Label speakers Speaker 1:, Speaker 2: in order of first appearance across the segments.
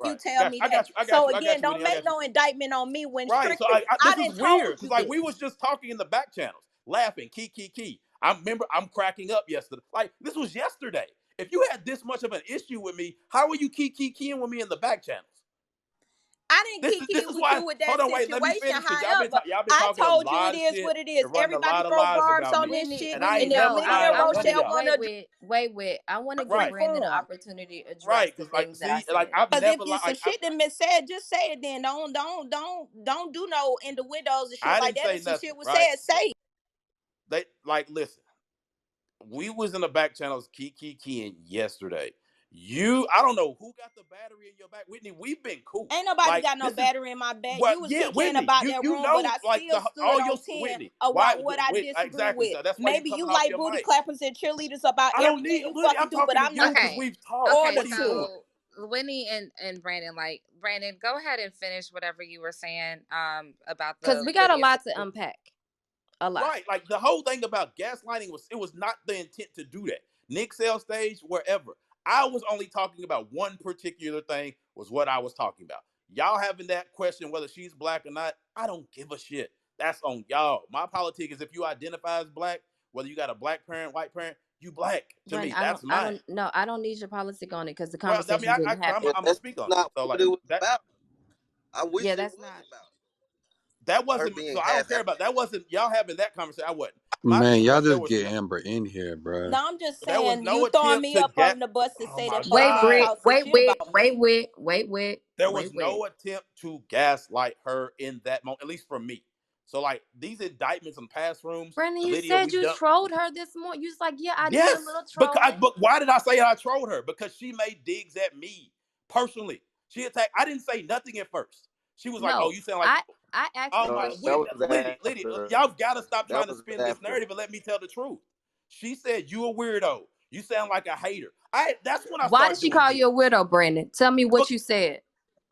Speaker 1: you tell me that. So again, don't make no indictment on me when
Speaker 2: Right. So
Speaker 1: strictly
Speaker 2: this
Speaker 1: I
Speaker 2: is
Speaker 1: didn't
Speaker 2: weird
Speaker 1: told
Speaker 2: because
Speaker 1: you
Speaker 2: like
Speaker 1: this.
Speaker 2: we was just talking in the back channels, laughing, key. I remember I'm cracking up yesterday. Like this was yesterday. If you had this much of an issue with me, how were you keying with me in the back channels?
Speaker 1: I didn't
Speaker 2: This
Speaker 1: key
Speaker 2: is
Speaker 1: with
Speaker 2: why.
Speaker 1: you with that
Speaker 2: Hold on, wait. Let me
Speaker 1: situation.
Speaker 2: finish because
Speaker 1: However,
Speaker 2: y'all been
Speaker 1: I
Speaker 2: talking a
Speaker 1: told you it
Speaker 2: lot of
Speaker 1: is
Speaker 2: shit
Speaker 1: what it is.
Speaker 2: and running a
Speaker 1: Everybody
Speaker 2: lot of
Speaker 1: throw
Speaker 2: lies
Speaker 1: barbs
Speaker 2: about
Speaker 1: on
Speaker 2: me,
Speaker 1: this
Speaker 3: Whitney,
Speaker 1: shit,
Speaker 2: and I
Speaker 1: and
Speaker 2: ain't
Speaker 3: Whitney,
Speaker 1: if
Speaker 2: never
Speaker 3: no,
Speaker 1: Lydia
Speaker 2: lied
Speaker 1: and
Speaker 2: on
Speaker 3: I
Speaker 2: none of
Speaker 3: want to
Speaker 1: Rochelle
Speaker 2: y'all.
Speaker 1: wanna
Speaker 3: wait. I want to give
Speaker 2: Right.
Speaker 3: Brandon the
Speaker 1: conform,
Speaker 3: opportunity to address
Speaker 2: Right.
Speaker 3: the
Speaker 2: Because like,
Speaker 3: things that I
Speaker 2: see, like
Speaker 3: said.
Speaker 2: I've
Speaker 1: because
Speaker 2: never lied.
Speaker 1: if some shit done been said, just say it. Then don't do no in the windows and shit
Speaker 2: I
Speaker 1: like
Speaker 2: didn't
Speaker 1: that.
Speaker 2: say
Speaker 1: If some
Speaker 2: nothing.
Speaker 1: shit was
Speaker 2: Right.
Speaker 1: said, say it.
Speaker 2: They like listen. We was in the back channels keying yesterday. I don't know who got the battery in your back, Whitney. We've been cool.
Speaker 1: Ain't nobody
Speaker 2: Like
Speaker 1: got no
Speaker 2: this is
Speaker 1: battery in my back.
Speaker 2: well,
Speaker 1: You was
Speaker 2: yeah,
Speaker 1: kicking
Speaker 2: Whitney.
Speaker 1: about
Speaker 2: You
Speaker 1: that
Speaker 2: you
Speaker 1: room, but
Speaker 2: know
Speaker 1: I
Speaker 2: like
Speaker 1: still stood
Speaker 2: all
Speaker 1: on
Speaker 2: your
Speaker 1: 10
Speaker 2: Whitney. Why
Speaker 1: about what I disagree
Speaker 2: exactly?
Speaker 1: with.
Speaker 2: So that's why you
Speaker 1: Maybe you
Speaker 2: coming off
Speaker 1: like
Speaker 2: your
Speaker 1: booty
Speaker 2: mic.
Speaker 1: clappers and cheerleaders about
Speaker 2: I don't
Speaker 1: everything
Speaker 2: need
Speaker 1: you
Speaker 2: Lydia.
Speaker 1: fucking
Speaker 2: I'm
Speaker 1: do, but
Speaker 2: talking to
Speaker 1: I'm
Speaker 2: you
Speaker 1: not
Speaker 2: because
Speaker 3: Okay.
Speaker 2: we've talked.
Speaker 1: or
Speaker 3: Okay,
Speaker 2: What
Speaker 1: the
Speaker 2: are you doing?
Speaker 1: two.
Speaker 3: so Winnie and Brandon, Brandon, go ahead and finish whatever you were saying about
Speaker 4: Because
Speaker 3: the
Speaker 4: we got a
Speaker 3: Lydia
Speaker 4: lot to
Speaker 3: situation.
Speaker 4: unpack. A lot.
Speaker 2: Right. Like the whole thing about gaslighting was not the intent to do that. Nick sell stage, wherever. I was only talking about one particular thing was what I was talking about. Y'all having that question whether she's black or not, I don't give a shit. That's on y'all. My politic is if you identify as black, whether you got a black parent, white parent, you black to
Speaker 4: Brandon,
Speaker 2: me. That's mine.
Speaker 4: I don't need your politic on it because the
Speaker 2: Well, I mean,
Speaker 4: conversation didn't
Speaker 2: I'm
Speaker 4: happen.
Speaker 2: gonna
Speaker 5: That's
Speaker 2: speak on it.
Speaker 5: not
Speaker 2: So
Speaker 5: what
Speaker 2: like
Speaker 5: it was
Speaker 2: that
Speaker 5: about. I wish
Speaker 4: Yeah,
Speaker 5: it
Speaker 4: that's
Speaker 5: was
Speaker 4: not.
Speaker 2: that
Speaker 5: about her
Speaker 2: wasn't
Speaker 5: being
Speaker 2: so I don't
Speaker 5: half
Speaker 2: care
Speaker 5: African.
Speaker 2: about that wasn't y'all having that conversation. I wasn't. My
Speaker 6: Man,
Speaker 2: thing
Speaker 6: y'all
Speaker 2: was
Speaker 6: just get Amber in here, bruh.
Speaker 1: No, I'm just
Speaker 2: there was
Speaker 1: saying
Speaker 2: no
Speaker 1: you throwing
Speaker 2: attempt
Speaker 1: me
Speaker 2: to
Speaker 1: up
Speaker 2: get
Speaker 1: on the bus to
Speaker 2: oh
Speaker 1: say
Speaker 2: my
Speaker 1: that folks
Speaker 4: Wait,
Speaker 1: want to
Speaker 2: God.
Speaker 4: Britt.
Speaker 1: talk some
Speaker 4: Wait,
Speaker 1: shit
Speaker 4: wait,
Speaker 1: about me.
Speaker 4: wait, wait, wait, wait,
Speaker 2: There was
Speaker 4: wait, wait.
Speaker 2: no attempt to gaslight her in that moment, at least for me. So like these indictments in past rooms,
Speaker 4: Brandon, you
Speaker 2: Lydia,
Speaker 4: said
Speaker 2: we've
Speaker 4: you
Speaker 2: done.
Speaker 4: trolled her this morning. You was like, yeah, I did a
Speaker 2: Yes,
Speaker 4: little trolling.
Speaker 2: but why did I say I trolled her? Because she made digs at me personally. She attacked. I didn't say nothing at first. She was like, "Oh,
Speaker 4: No,
Speaker 2: you sound like."
Speaker 4: I asked
Speaker 2: Oh
Speaker 4: a
Speaker 2: my,
Speaker 5: No, that
Speaker 4: question.
Speaker 5: was
Speaker 2: Lydia,
Speaker 5: after.
Speaker 2: y'all gotta stop
Speaker 5: That
Speaker 2: trying to
Speaker 5: was
Speaker 2: spin this
Speaker 5: after.
Speaker 2: narrative and let me tell the truth. She said you a weirdo. You sound like a hater. That's when I
Speaker 4: Why did
Speaker 2: started
Speaker 4: she
Speaker 2: doing
Speaker 4: call
Speaker 2: digs.
Speaker 4: you a widow, Brandon? Tell me what
Speaker 2: But
Speaker 4: you said.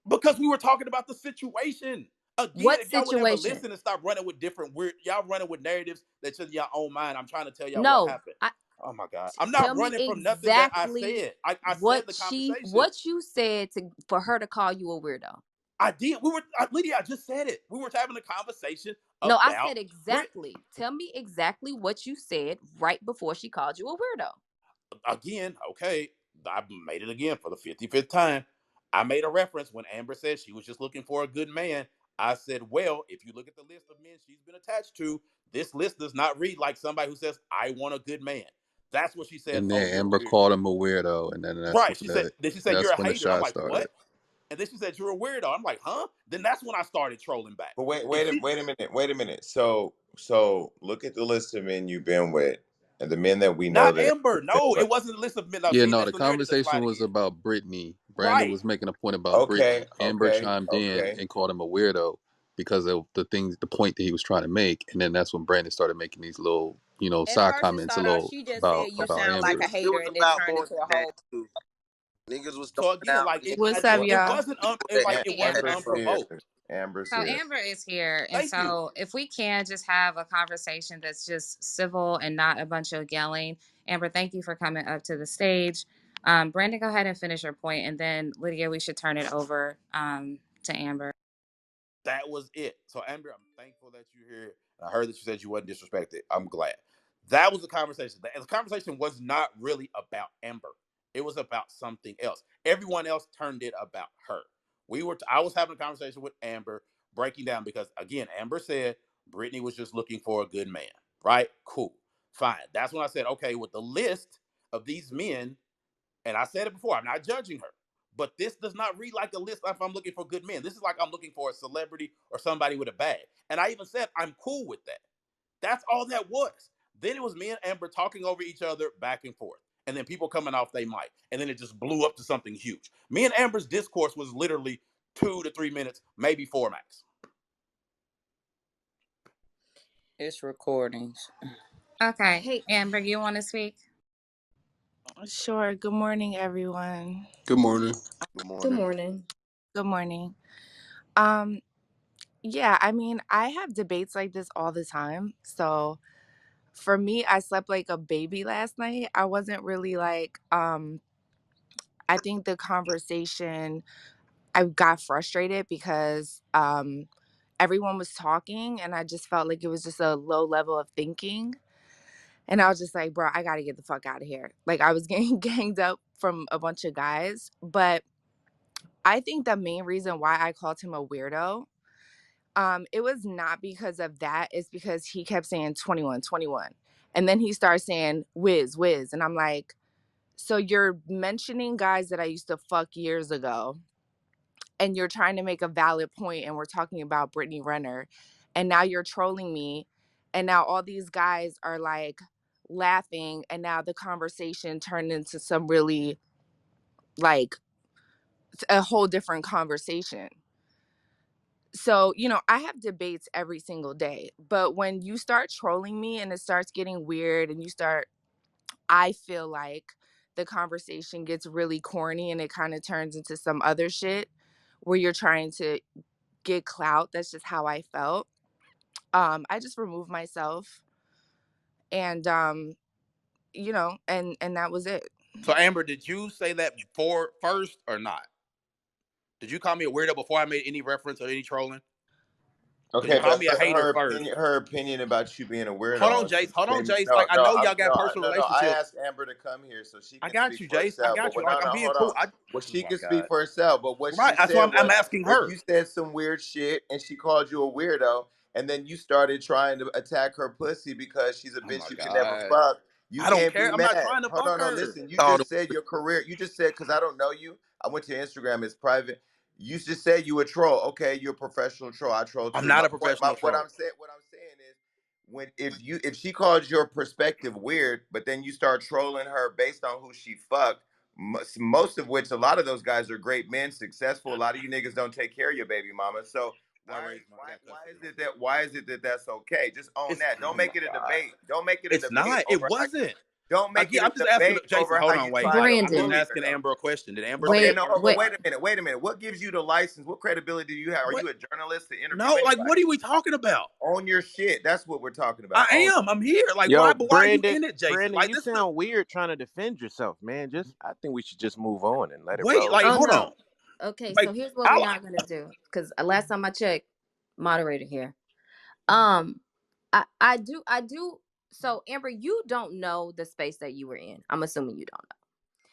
Speaker 2: because we were talking about the situation. Again,
Speaker 4: What
Speaker 2: if y'all would ever
Speaker 4: situation?
Speaker 2: listen and stop running with different weird, y'all running with narratives that's in your own mind. I'm trying to tell y'all what
Speaker 4: No,
Speaker 2: happened. Oh my God. I'm
Speaker 4: tell
Speaker 2: not
Speaker 4: me
Speaker 2: running from nothing that I
Speaker 4: exactly
Speaker 2: said. I said the conversation.
Speaker 4: what you said for her to call you a weirdo.
Speaker 2: I did. Lydia, I just said it. We were having a conversation
Speaker 4: No, I
Speaker 2: about
Speaker 4: said
Speaker 2: Brit.
Speaker 4: exactly. Tell me exactly what you said right before she called you a weirdo.
Speaker 2: Again, okay, I made it again for the 55th time. I made a reference when Amber said she was just looking for a good man. I said, well, if you look at the list of men she's been attached to, this list does not read like somebody who says, I want a good man. That's what she said.
Speaker 6: And
Speaker 2: Oh,
Speaker 6: then
Speaker 2: you're
Speaker 6: Amber
Speaker 2: weird.
Speaker 6: called him a weirdo, and then
Speaker 2: Right. Then she said, you're
Speaker 6: that's
Speaker 2: a
Speaker 6: when the
Speaker 2: hater. I'm
Speaker 6: shot
Speaker 2: like,
Speaker 6: started.
Speaker 2: what? And then she said, you're a weirdo. I'm like, huh? Then that's when I started trolling back.
Speaker 7: But
Speaker 2: If she,
Speaker 7: wait a minute. So look at the list of men you've been with, and the men that we know
Speaker 2: not
Speaker 7: that
Speaker 2: Amber.
Speaker 7: Amber's been
Speaker 2: No,
Speaker 7: with.
Speaker 2: it wasn't a list of men. Now,
Speaker 6: Yeah,
Speaker 2: see,
Speaker 6: no,
Speaker 2: that's
Speaker 6: the
Speaker 2: the narrative that's
Speaker 6: conversation
Speaker 2: sliding
Speaker 6: was
Speaker 2: in.
Speaker 6: about Brittany. Brandon
Speaker 2: Right.
Speaker 6: was making a point about
Speaker 7: Okay,
Speaker 6: Brittany. Amber chimed in
Speaker 7: okay.
Speaker 6: and called him a weirdo because of the point that he was trying to make, and then that's when Brandon started making these little,
Speaker 1: At
Speaker 6: side
Speaker 1: first it
Speaker 6: comments, a
Speaker 1: started out,
Speaker 6: little
Speaker 1: she just
Speaker 6: about
Speaker 1: said you
Speaker 6: about
Speaker 1: sound like
Speaker 6: Amber.
Speaker 1: a
Speaker 5: It
Speaker 1: hater
Speaker 5: was
Speaker 1: and then
Speaker 5: about
Speaker 1: turned
Speaker 5: more
Speaker 1: into a
Speaker 5: than that
Speaker 1: whole.
Speaker 5: too. Niggas was
Speaker 2: So
Speaker 5: throwing
Speaker 2: again,
Speaker 5: down
Speaker 2: like
Speaker 5: men.
Speaker 8: What's up,
Speaker 2: it
Speaker 8: y'all?
Speaker 2: wasn't
Speaker 5: That
Speaker 2: it wasn't
Speaker 3: Amber.
Speaker 7: Amber's here.
Speaker 2: unprovoked.
Speaker 7: Amber's
Speaker 3: So
Speaker 7: here.
Speaker 3: Amber is here, and
Speaker 2: Thank you.
Speaker 3: so if we can just have a conversation that's just civil and not a bunch of yelling. Amber, thank you for coming up to the stage. Brandon, go ahead and finish your point, and then Lydia, we should turn it over to Amber.
Speaker 2: That was it. So Amber, I'm thankful that you're here. I heard that you said you wasn't disrespected. I'm glad. That was the conversation. The conversation was not really about Amber. It was about something else. Everyone else turned it about her. I was having a conversation with Amber, breaking down because again, Amber said Brittany was just looking for a good man. Right? Cool. Fine. That's when I said, okay, with the list of these men, and I said it before, I'm not judging her. But this does not read like a list if I'm looking for good men. This is like I'm looking for a celebrity or somebody with a bag. And I even said I'm cool with that. That's all that was. Then it was me and Amber talking over each other back and forth. And then people coming off they mic. And then it just blew up to something huge. Me and Amber's discourse was literally 2 to 3 minutes, maybe 4 max.
Speaker 1: It's recordings.
Speaker 3: Okay,
Speaker 4: Hey,
Speaker 3: Amber, you want to speak?
Speaker 8: Sure. Good morning, everyone.
Speaker 6: Good morning.
Speaker 5: Good
Speaker 4: good
Speaker 5: morning.
Speaker 4: morning.
Speaker 8: Good morning. Um, yeah, I mean, I have debates like this all the time. So for me, I slept like a baby last night. I wasn't really like, I think the conversation I got frustrated because everyone was talking and I just felt like it was just a low level of thinking. And I was just like, bro, I got to get the fuck out of here. Like, I was getting ganged up from a bunch of guys. But I think the main reason why I called him a weirdo, it was not because of that. It's because he kept saying 21, 21. And then he started saying whiz, whiz. And I'm like, so you're mentioning guys that I used to fuck years ago, and you're trying to make a valid point, and we're talking about Brittany Renner, and now you're trolling me, and now all these guys are like laughing, and now the conversation turned into some really like a whole different conversation. So, I have debates every single day, but when you start trolling me and it starts getting weird and I feel like the conversation gets really corny and it kind of turns into some other shit where you're trying to get clout. That's just how I felt. I just removed myself, and and that was it.
Speaker 2: So Amber, did you say that before first or not? Did you call me a weirdo before I made any reference or any trolling? Because you
Speaker 7: Okay,
Speaker 2: called
Speaker 7: but
Speaker 2: me a hater
Speaker 7: her
Speaker 2: first.
Speaker 7: opinion, her opinion about you being a weirdo.
Speaker 2: Hold on,
Speaker 7: On
Speaker 2: Jace. Hold on, Jace.
Speaker 7: no,
Speaker 2: Like I
Speaker 7: no,
Speaker 2: know y'all got personal
Speaker 7: no. I
Speaker 2: relationship.
Speaker 7: asked Amber to come here so she
Speaker 2: I
Speaker 7: can
Speaker 2: got
Speaker 7: speak
Speaker 2: you,
Speaker 7: for
Speaker 2: Jace. I
Speaker 7: herself.
Speaker 2: got
Speaker 7: But
Speaker 2: you.
Speaker 7: no,
Speaker 2: Like I'm being
Speaker 7: hold
Speaker 2: cool.
Speaker 7: on. Well,
Speaker 2: Oh
Speaker 7: she
Speaker 2: my
Speaker 7: can speak
Speaker 2: god.
Speaker 7: for herself. But what
Speaker 2: Right.
Speaker 7: she
Speaker 2: That's why
Speaker 7: said
Speaker 2: I'm
Speaker 7: was,
Speaker 2: asking
Speaker 7: when
Speaker 2: her.
Speaker 7: you said some weird shit and she called you a weirdo, and then you started trying to attack her pussy because she's a
Speaker 2: Oh my
Speaker 7: bitch you can never
Speaker 2: god.
Speaker 7: fuck. You
Speaker 2: I don't
Speaker 7: can't be
Speaker 2: care. I'm not
Speaker 7: mad.
Speaker 2: trying to
Speaker 7: Hold
Speaker 2: fuck
Speaker 7: on, no,
Speaker 2: her.
Speaker 7: listen. You
Speaker 5: All the
Speaker 7: just said your career. You just said, because I don't know you. I went to Instagram. It's private. You just said you a troll. Okay, you're a professional troll. I troll
Speaker 2: I'm
Speaker 7: too.
Speaker 2: not a professional
Speaker 7: What
Speaker 2: troll.
Speaker 7: I'm saying is, when if she calls your perspective weird, but then you start trolling her based on who she fucked, most of which, a lot of those guys are great men, successful. A lot of you niggas don't take care of your baby mama. So
Speaker 2: I raised my I got custody.
Speaker 7: why is it that that's okay? Just own
Speaker 2: It's
Speaker 7: that.
Speaker 2: oh
Speaker 7: Don't
Speaker 2: my
Speaker 7: make it a
Speaker 2: god.
Speaker 7: debate. Don't make it a
Speaker 2: It's
Speaker 7: debate
Speaker 2: not. It
Speaker 7: over how you.
Speaker 2: wasn't.
Speaker 7: Don't make
Speaker 2: Again,
Speaker 7: it
Speaker 2: I'm
Speaker 7: a
Speaker 2: just asking
Speaker 7: debate
Speaker 2: Jason,
Speaker 7: over how
Speaker 2: hold
Speaker 7: you
Speaker 2: on, wait.
Speaker 7: tried to
Speaker 2: I'm just
Speaker 7: bully
Speaker 4: Brandon,
Speaker 2: asking
Speaker 7: her.
Speaker 2: Amber a question. Did Amber say
Speaker 7: Okay,
Speaker 2: that
Speaker 4: wait,
Speaker 7: no,
Speaker 2: you're a
Speaker 7: but
Speaker 4: wait.
Speaker 2: weirdo?
Speaker 7: wait a minute. What gives you the license? What credibility do you have? Are
Speaker 2: What?
Speaker 7: you a journalist to interview
Speaker 2: No, like what
Speaker 7: anybody?
Speaker 2: are we talking about?
Speaker 7: Own your shit. That's what we're talking about.
Speaker 2: I
Speaker 7: Own.
Speaker 2: am. I'm here. Like why
Speaker 5: yo,
Speaker 2: but why are you
Speaker 5: Brandon,
Speaker 2: in it, Jason?
Speaker 5: Brandon,
Speaker 2: Like
Speaker 5: you
Speaker 2: this is a
Speaker 5: sound weird trying to defend yourself, man. Just I think we should just move on and let it
Speaker 2: wait,
Speaker 5: roll.
Speaker 2: like
Speaker 4: Oh
Speaker 2: hold on.
Speaker 4: no. Okay,
Speaker 2: Like
Speaker 4: so here's what
Speaker 2: I
Speaker 4: we're not gonna do. Because last time I checked, moderator here. Um, I do. So Amber, you don't know the space that you were in. I'm assuming you don't know.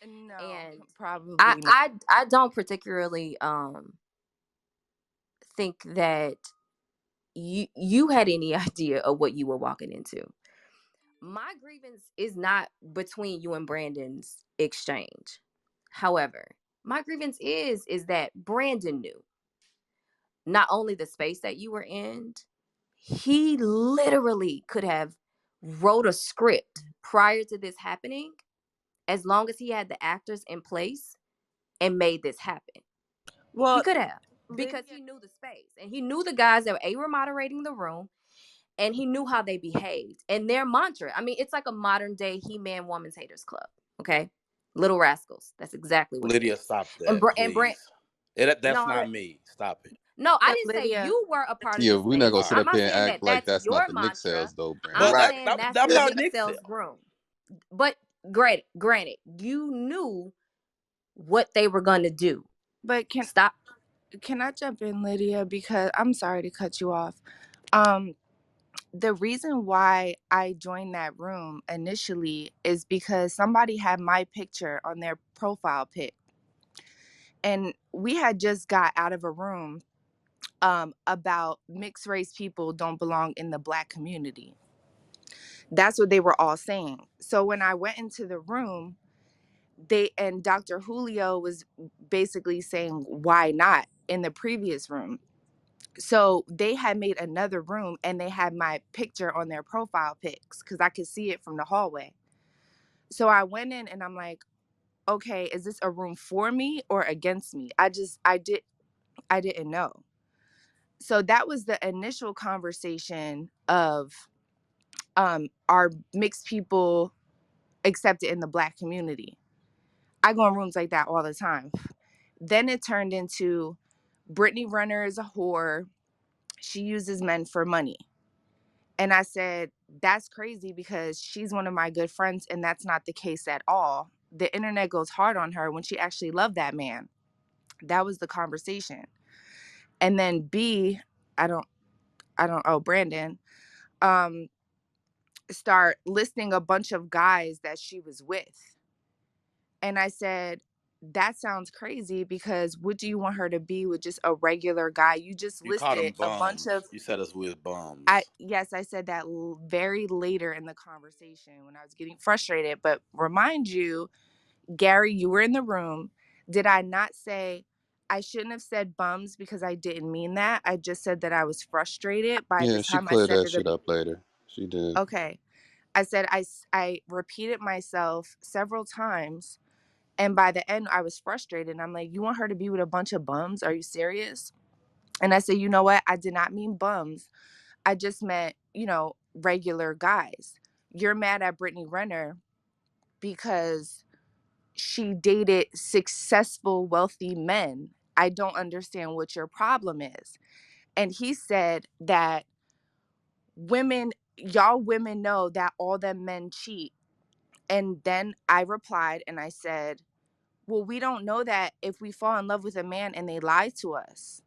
Speaker 8: No,
Speaker 4: And I
Speaker 8: probably not.
Speaker 4: I I don't particularly think that you had any idea of what you were walking into. My grievance is not between you and Brandon's exchange. However, my grievance is that Brandon knew not only the space that you were in, he literally could have wrote a script prior to this happening as long as he had the actors in place and made this happen. He
Speaker 8: Well,
Speaker 4: could have because
Speaker 8: Lydia,
Speaker 4: he knew the space and he knew the guys that were moderating the room and he knew how they behaved and their mantra. I mean, it's like a modern day He-Man Woman's Haters Club. Okay, Little Rascals. That's exactly what it
Speaker 2: Lydia,
Speaker 4: is.
Speaker 2: stop
Speaker 4: And
Speaker 2: that,
Speaker 4: and Brent.
Speaker 2: please. That's
Speaker 4: No,
Speaker 2: not me. Stop it.
Speaker 4: no, I
Speaker 8: but
Speaker 4: didn't say
Speaker 8: Lydia,
Speaker 4: you were a part of
Speaker 6: Yeah,
Speaker 4: the
Speaker 6: we're not
Speaker 4: space.
Speaker 6: gonna
Speaker 2: All
Speaker 6: sit
Speaker 2: right.
Speaker 4: I'm
Speaker 6: up
Speaker 4: not
Speaker 6: here and
Speaker 4: saying
Speaker 6: act
Speaker 4: that
Speaker 6: like
Speaker 4: that's
Speaker 6: that's not
Speaker 4: your
Speaker 6: the Nick
Speaker 4: mantra.
Speaker 6: sales though,
Speaker 4: I'm
Speaker 2: But
Speaker 6: Brandon.
Speaker 7: Right.
Speaker 4: saying that's
Speaker 2: that's
Speaker 4: the
Speaker 2: not
Speaker 4: Nick
Speaker 2: Nick
Speaker 4: Sales
Speaker 2: said.
Speaker 4: room. But granted, you knew what they were gonna do.
Speaker 8: but
Speaker 4: Stop.
Speaker 8: can I jump in, Lydia? Because I'm sorry to cut you off. Um, the reason why I joined that room initially is because somebody had my picture on their profile pic, and we had just got out of a room about mixed race people don't belong in the Black community. That's what they were all saying. So when I went into the room, Dr. Julio was basically saying why not in the previous room. So they had made another room and they had my picture on their profile pics because I could see it from the hallway. So I went in and I'm like, okay, is this a room for me or against me? I didn't know. So that was the initial conversation of are mixed people accepted in the Black community? I go in rooms like that all the time. Then it turned into Brittany Renner is a whore. She uses men for money. And I said, that's crazy because she's one of my good friends, and that's not the case at all. The internet goes hard on her when she actually loved that man. That was the conversation. And then B, I don't oh, Brandon, um, start listing a bunch of guys that she was with. And I said, that sounds crazy, because what do you want her to be with just a regular guy? You just
Speaker 2: You called them
Speaker 8: listed a bunch of,
Speaker 2: bums. You said us with bums.
Speaker 8: yes, I said that very later in the conversation when I was getting frustrated. But remind you, Gary, you were in the room. Did I not say I shouldn't have said bums, because I didn't mean that? I just said that I was frustrated by the
Speaker 6: Yeah, she
Speaker 8: time I
Speaker 6: cleared
Speaker 8: said
Speaker 6: that
Speaker 8: it.
Speaker 6: shit up later. She did.
Speaker 8: Okay. I said I repeated myself several times, and by the end I was frustrated. I'm like, you want her to be with a bunch of bums? Are you serious? And I said, you know what? I did not mean bums. I just meant, regular guys. You're mad at Brittany Renner because she dated successful, wealthy men. I don't understand what your problem is. And he said that y'all women know that all them men cheat. And then I replied and I said, well, we don't know that if we fall in love with a man and they lie to us.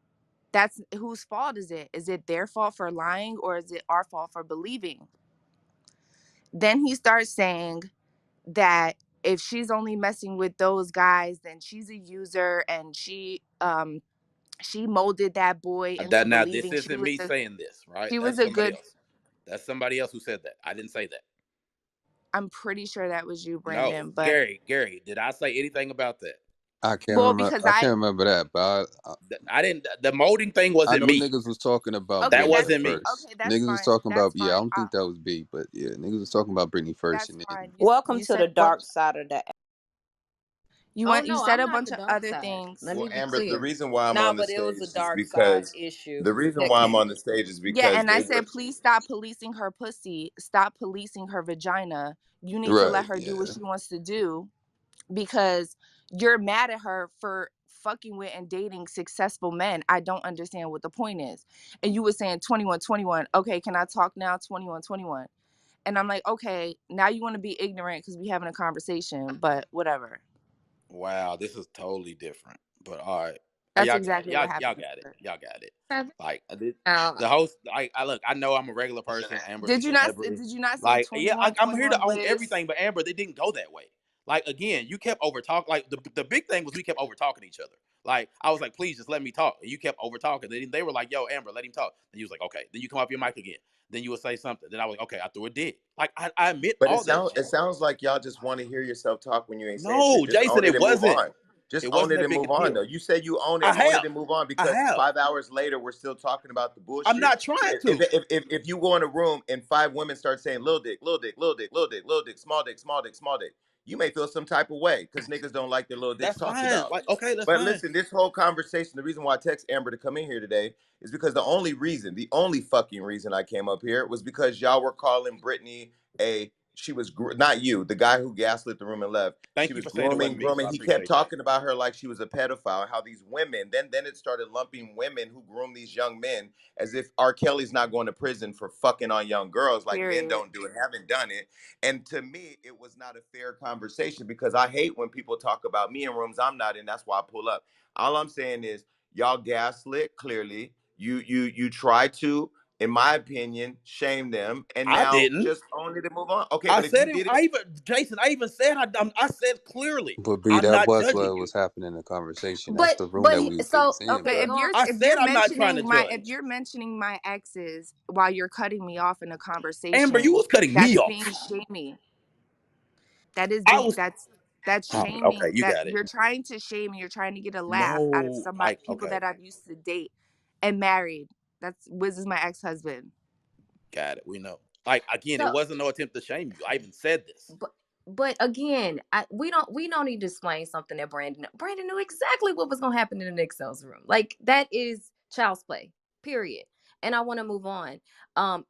Speaker 8: That's whose fault is it? Is it their fault for lying, or is it our fault for believing? Then he starts saying that if she's only messing with those guys, then she's a user, and she molded that boy into
Speaker 2: Now this
Speaker 8: believing
Speaker 2: isn't me saying this, right?
Speaker 8: she was
Speaker 2: That's
Speaker 8: a
Speaker 2: somebody
Speaker 8: good.
Speaker 2: else. That's somebody else who said that. I didn't say that.
Speaker 8: I'm pretty sure that was you,
Speaker 2: No,
Speaker 8: Brandon. But
Speaker 2: Gary, did I say anything about that?
Speaker 6: I can't
Speaker 8: well,
Speaker 6: remember.
Speaker 8: because
Speaker 6: I can't remember that, but
Speaker 2: I didn't. The molding thing
Speaker 6: I
Speaker 2: wasn't
Speaker 6: know
Speaker 2: me.
Speaker 6: niggas was talking about
Speaker 8: okay,
Speaker 2: That
Speaker 6: Brittany
Speaker 8: that's
Speaker 6: at
Speaker 2: wasn't me.
Speaker 6: first.
Speaker 8: okay. That's
Speaker 6: Niggas was
Speaker 8: fine.
Speaker 6: talking about,
Speaker 8: That's
Speaker 6: yeah, I
Speaker 8: fine.
Speaker 6: don't think that was B, but yeah, niggas was talking about Brittany first,
Speaker 8: That's
Speaker 6: and then
Speaker 8: fine.
Speaker 1: Welcome
Speaker 8: You
Speaker 1: to
Speaker 8: said
Speaker 1: the
Speaker 8: what?
Speaker 1: dark side of the.
Speaker 3: Oh
Speaker 8: You
Speaker 3: no,
Speaker 8: said
Speaker 3: I'm
Speaker 8: a
Speaker 3: not
Speaker 8: bunch
Speaker 3: the
Speaker 8: of
Speaker 3: dark
Speaker 8: other
Speaker 3: side. Let
Speaker 8: things.
Speaker 3: me
Speaker 7: Well,
Speaker 3: be
Speaker 7: Amber, the
Speaker 3: clear.
Speaker 7: reason why I'm
Speaker 1: No,
Speaker 7: on the
Speaker 1: but it was a
Speaker 7: stage is
Speaker 1: dark side
Speaker 7: because
Speaker 1: issue
Speaker 7: the reason
Speaker 1: that
Speaker 7: why I'm
Speaker 1: came.
Speaker 7: on the stage is
Speaker 8: Yeah,
Speaker 7: because
Speaker 8: and I
Speaker 7: they were.
Speaker 8: said, please stop policing her pussy. Stop policing her vagina. You need to let
Speaker 6: right,
Speaker 8: her do what
Speaker 6: yeah.
Speaker 8: she wants to do, because you're mad at her for fucking with and dating successful men. I don't understand what the point is. And you were saying 21, 21. Okay, can I talk now? 21, 21. And I'm like, okay, now you want to be ignorant because we having a conversation, but whatever.
Speaker 2: Wow, this is totally different. But all right,
Speaker 8: That's exactly what
Speaker 2: y'all
Speaker 8: happened.
Speaker 2: got it. Y'all got it.
Speaker 3: Heather,
Speaker 2: Like
Speaker 3: now,
Speaker 2: the host. I look. I know I'm a regular person. Amber is a
Speaker 8: Did you not?
Speaker 2: celebrity.
Speaker 8: Did you not say
Speaker 2: Like yeah,
Speaker 8: 21,
Speaker 2: I'm here to
Speaker 8: 21,
Speaker 2: own
Speaker 8: Liz?
Speaker 2: everything. But Amber, they didn't go that way. Like again, you kept over talk. Like the big thing was we kept over talking each other. Like I was like, please just let me talk. And you kept over talking. They were like, yo, Amber, let him talk. And you was like, okay. Then you come off your mic again. Then you would say something. Then I was like, okay, I threw a dig. Like I admit
Speaker 7: But
Speaker 2: all that
Speaker 7: it
Speaker 2: shit.
Speaker 7: sounds like y'all just want to hear yourself talk when you ain't saying shit.
Speaker 2: No,
Speaker 7: Just
Speaker 2: Jason,
Speaker 7: own it
Speaker 2: it
Speaker 7: and move
Speaker 2: wasn't.
Speaker 7: on. Just
Speaker 2: It
Speaker 7: own
Speaker 2: wasn't
Speaker 7: it
Speaker 2: that
Speaker 7: and
Speaker 2: big a
Speaker 7: move on.
Speaker 2: deal.
Speaker 7: Though you said you
Speaker 2: I
Speaker 7: own it
Speaker 2: have.
Speaker 7: and move on,
Speaker 2: I
Speaker 7: because
Speaker 2: have.
Speaker 7: 5 hours later we're still talking about the
Speaker 2: I'm
Speaker 7: bullshit.
Speaker 2: not trying
Speaker 7: If
Speaker 2: to.
Speaker 7: if you go in a room and five women start saying little dick, little dick, little dick, little dick, little dick, small dick, small dick, small dick, you may feel some type of way because niggas don't like their little dicks
Speaker 2: That's
Speaker 7: talked
Speaker 2: fine.
Speaker 7: about.
Speaker 2: Like, okay, that's
Speaker 7: But
Speaker 2: fine.
Speaker 7: listen, this whole conversation, the reason why I text Amber to come in here today is because the only fucking reason I came up here was because y'all were calling Brittany she was not you, the guy who gaslit the room and left. She
Speaker 2: Thank you
Speaker 7: was
Speaker 2: for saying it wasn't me. So
Speaker 7: grooming.
Speaker 2: I
Speaker 7: He kept
Speaker 2: appreciate that.
Speaker 7: talking about her like she was a pedophile. How these women, then it started lumping women who groom these young men as if R. Kelly's not going to prison for fucking on young girls, like men
Speaker 8: Period.
Speaker 7: don't do it, haven't done it. And to me, it was not a fair conversation because I hate when people talk about me in rooms I'm not in. That's why I pull up. All I'm saying is y'all gaslit clearly. You try to, in my opinion, shame them, and
Speaker 2: I
Speaker 7: now
Speaker 2: didn't.
Speaker 7: just own it and move on. Okay,
Speaker 2: I
Speaker 7: but if you
Speaker 2: said it.
Speaker 7: did it,
Speaker 2: Jason, I even said, I said clearly,
Speaker 6: But B,
Speaker 2: I'm
Speaker 6: that
Speaker 2: not
Speaker 6: was what
Speaker 2: judging you.
Speaker 6: was happening in the conversation. That's
Speaker 3: but
Speaker 6: the room
Speaker 3: but
Speaker 6: that
Speaker 3: he-
Speaker 6: they
Speaker 3: so
Speaker 6: was in,
Speaker 8: But
Speaker 3: okay,
Speaker 6: bro.
Speaker 3: go on.
Speaker 2: I
Speaker 8: if
Speaker 2: said,
Speaker 8: you're
Speaker 2: I'm not trying to
Speaker 8: mentioning
Speaker 2: judge.
Speaker 8: my exes while you're cutting me off in a
Speaker 2: Amber, you
Speaker 8: conversation,
Speaker 2: was cutting me
Speaker 8: that's being
Speaker 2: off.
Speaker 8: shamey. That is
Speaker 2: I
Speaker 8: being
Speaker 2: was,
Speaker 8: that's
Speaker 2: okay,
Speaker 8: shaming.
Speaker 2: you
Speaker 8: That
Speaker 2: got it.
Speaker 8: you're trying to shame and you're trying to get a laugh out of
Speaker 2: No,
Speaker 8: somebody,
Speaker 2: like,
Speaker 8: people
Speaker 2: okay,
Speaker 8: that I've used to date and married. That's Wiz is my ex-husband.
Speaker 2: got it. We know. Like, again, it
Speaker 3: So
Speaker 2: wasn't no attempt to shame you. I even said this.
Speaker 3: but but again, we don't need to explain something that Brandon knew exactly what was gonna happen in the next sales room. Like that is child's play. Period. And I want to move on.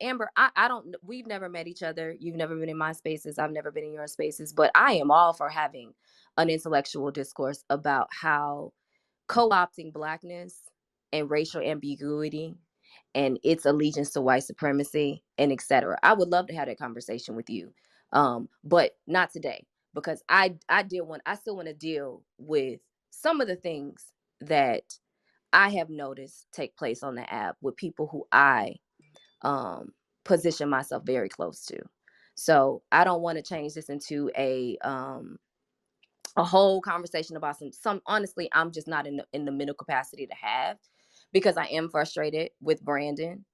Speaker 3: Amber, I don't we've never met each other. You've never been in my spaces. I've never been in your spaces, but I am all for having an intellectual discourse about how co-opting blackness and racial ambiguity and its allegiance to white supremacy and etc. I would love to have that conversation with you, but not today because I still want to deal with some of the things
Speaker 4: that I have noticed take place on the app with people who I position myself very close to. So I don't want to change this into a whole conversation about some honestly, I'm just not in the mental capacity to have, because I am frustrated with Brandon.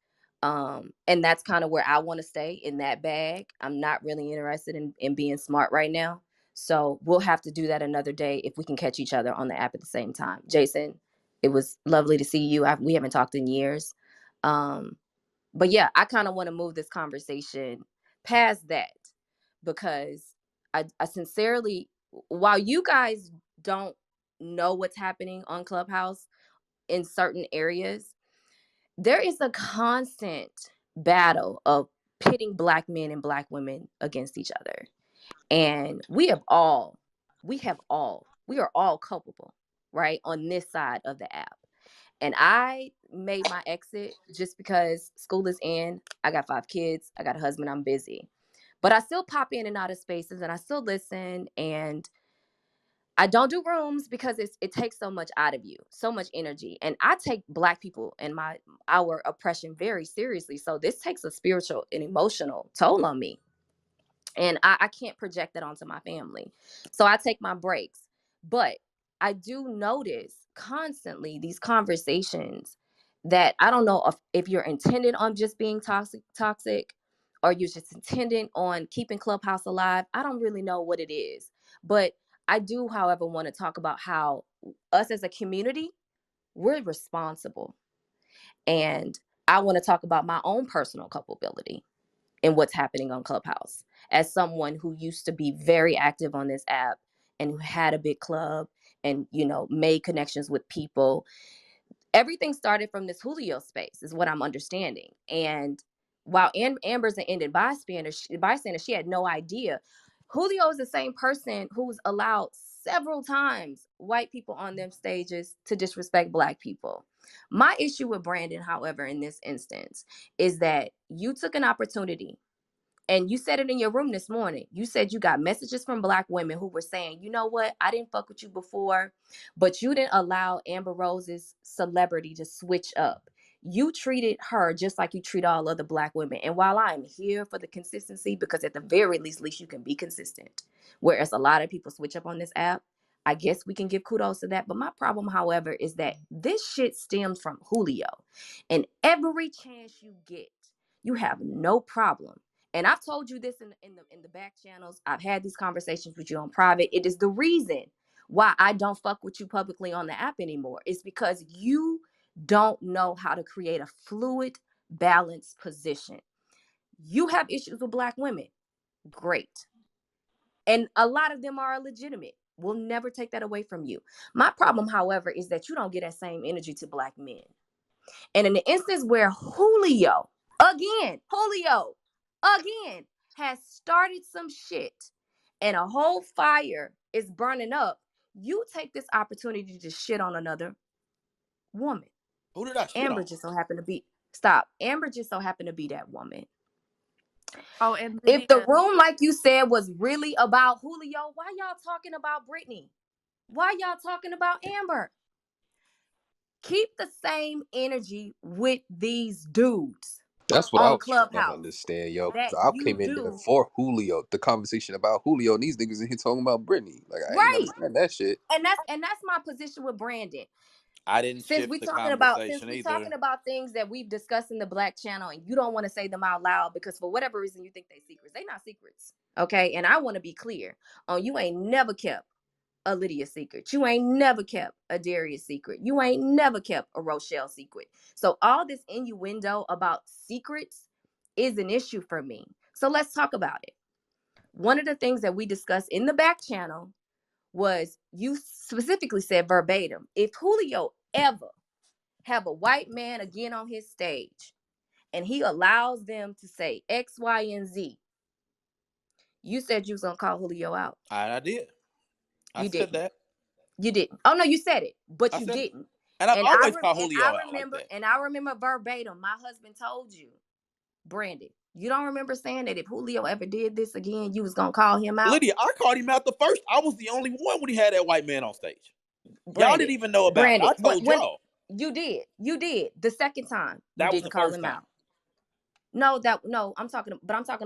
Speaker 4: And that's kind of where I want to stay, in that bag. I'm not really interested in being smart right now. So we'll have to do that another day if we can catch each other on the app at the same time. Jason, it was lovely to see you. We haven't talked in years. But yeah, I kind of want to move this conversation past that, because I sincerely, while you guys don't know what's happening on Clubhouse in certain areas, there is a constant battle of pitting Black men and Black women against each other. And we are all culpable, right, on this side of the app. And I made my exit just because school is in. I got 5 kids. I got a husband. I'm busy. But I still pop in and out of spaces, and I still listen. And I don't do rooms because it takes so much out of you, so much energy. And I take Black people and our oppression very seriously. So this takes a spiritual and emotional toll on me. And I can't project that onto my family. So I take my breaks. But I do notice constantly these conversations that I don't know if you're intended on just being toxic, or you're just intended on keeping Clubhouse alive. I don't really know what it is. But I do, however, want to talk about how us as a community, we're responsible. And I want to talk about my own personal culpability in what's happening on Clubhouse, as someone who used to be very active on this app and who had a big club and, made connections with people. Everything started from this Julio space, is what I'm understanding. And while Amber's an ended bystander, she had no idea. Julio is the same person who's allowed several times white people on them stages to disrespect Black people. My issue with Brandon, however, in this instance, is that you took an opportunity. And you said it in your room this morning. You said you got messages from Black women who were saying, you know what? I didn't fuck with you before, but you didn't allow Amber Rose's celebrity to switch up. You treated her just like you treat all other Black women. And while I am here for the consistency, because at the very least you can be consistent, whereas a lot of people switch up on this app, I guess we can give kudos to that. But my problem, however, is that this shit stems from Julio. And every chance you get, you have no problem. And I've told you this in the back channels. I've had these conversations with you on private. It is the reason why I don't fuck with you publicly on the app anymore. It's because you don't know how to create a fluid, balanced position. You have issues with Black women. Great. And a lot of them are legitimate. We'll never take that away from you. My problem, however, is that you don't get that same energy to Black men. And in the instance where Julio, again, has started some shit and a whole fire is burning up, you take this opportunity to shit on another woman.
Speaker 2: Who did I shit
Speaker 4: Amber
Speaker 2: on?
Speaker 4: just so happened to be, stop. Amber just so happened to be that woman.
Speaker 8: Oh, and
Speaker 4: If the
Speaker 8: Lydia.
Speaker 4: room, like you said, was really about Julio, why y'all talking about Brittany? Why y'all talking about Amber? Keep the same energy with these dudes
Speaker 6: That's what I
Speaker 4: on
Speaker 6: was trying to
Speaker 4: Clubhouse
Speaker 6: understand, yo.
Speaker 4: that
Speaker 6: 'Cause I
Speaker 4: you
Speaker 6: came in there
Speaker 4: do.
Speaker 6: for Julio, the conversation about Julio, and these niggas in here talking about Brittany. Like I ain't
Speaker 4: Right.
Speaker 6: understand that shit.
Speaker 4: And that's my position with Brandon.
Speaker 2: I didn't
Speaker 4: Since
Speaker 2: shift
Speaker 4: we
Speaker 2: the
Speaker 4: talking about
Speaker 2: conversation either.
Speaker 4: things that we've discussed in the Black channel, and you don't want to say them out loud because for whatever reason you think they secrets. They not secrets. Okay. And I want to be clear on, you ain't never kept a Lydia secret. You ain't never kept a Darius secret. You ain't never kept a Rochelle secret. So all this innuendo about secrets is an issue for me. So let's talk about it. One of the things that we discussed in the back channel was, you specifically said verbatim, if Julio ever have a white man again on his stage and he allows them to say X, Y, and Z, you said you was gonna call Julio out.
Speaker 2: I did. I
Speaker 4: You
Speaker 2: said
Speaker 4: didn't.
Speaker 2: that.
Speaker 4: You didn't. Oh no, you said it, but
Speaker 2: I
Speaker 4: you
Speaker 2: said it.
Speaker 4: didn't.
Speaker 2: And I've
Speaker 4: And
Speaker 2: always called Julio out like that.
Speaker 4: I remember verbatim, my husband told you, Brandon, you don't remember saying that if Julio ever did this again, you was gonna call him out?
Speaker 2: Lydia, I called him out the first. I was the only one when he had that white man on stage. Y'all
Speaker 4: Brandon,
Speaker 2: didn't even know about it.
Speaker 4: Brandon,
Speaker 2: I told
Speaker 4: when
Speaker 2: y'all.
Speaker 4: you did the second time you
Speaker 2: That was the
Speaker 4: didn't call
Speaker 2: first
Speaker 4: him
Speaker 2: time.
Speaker 4: out. No, I'm talking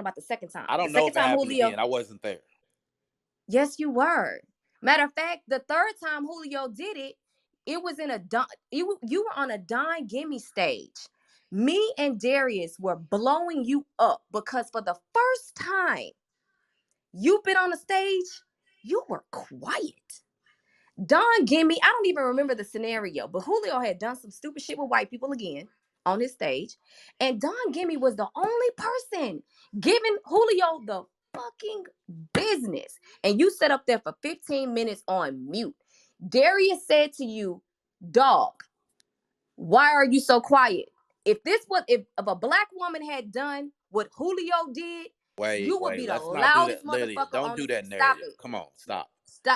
Speaker 4: about the second time.
Speaker 2: I
Speaker 4: The
Speaker 2: don't know
Speaker 4: second
Speaker 2: if it
Speaker 4: time
Speaker 2: happened
Speaker 4: Julio,
Speaker 2: again. I wasn't there.
Speaker 4: yes, you were. Matter of fact, the third time Julio did it, it was in a Don. You were on a Don Gimme stage. Me and Darius were blowing you up because for the first time you've been on the stage, you were quiet. Don Gimme, I don't even remember the scenario, but Julio had done some stupid shit with white people again on his stage. And Don Gimme was the only person giving Julio the fucking business. And you sat up there for 15 minutes on mute. Darius said to you, dog, why are you so quiet? If a black woman had done what Julio did,
Speaker 2: Wait,
Speaker 4: you would
Speaker 2: wait.
Speaker 4: be the
Speaker 2: Let's not do
Speaker 4: loudest
Speaker 2: that, Lydia.
Speaker 4: motherfucker
Speaker 2: Don't
Speaker 4: on
Speaker 2: do
Speaker 4: this.
Speaker 2: that
Speaker 4: Stop
Speaker 2: narrative.
Speaker 4: it.
Speaker 2: Come on, stop.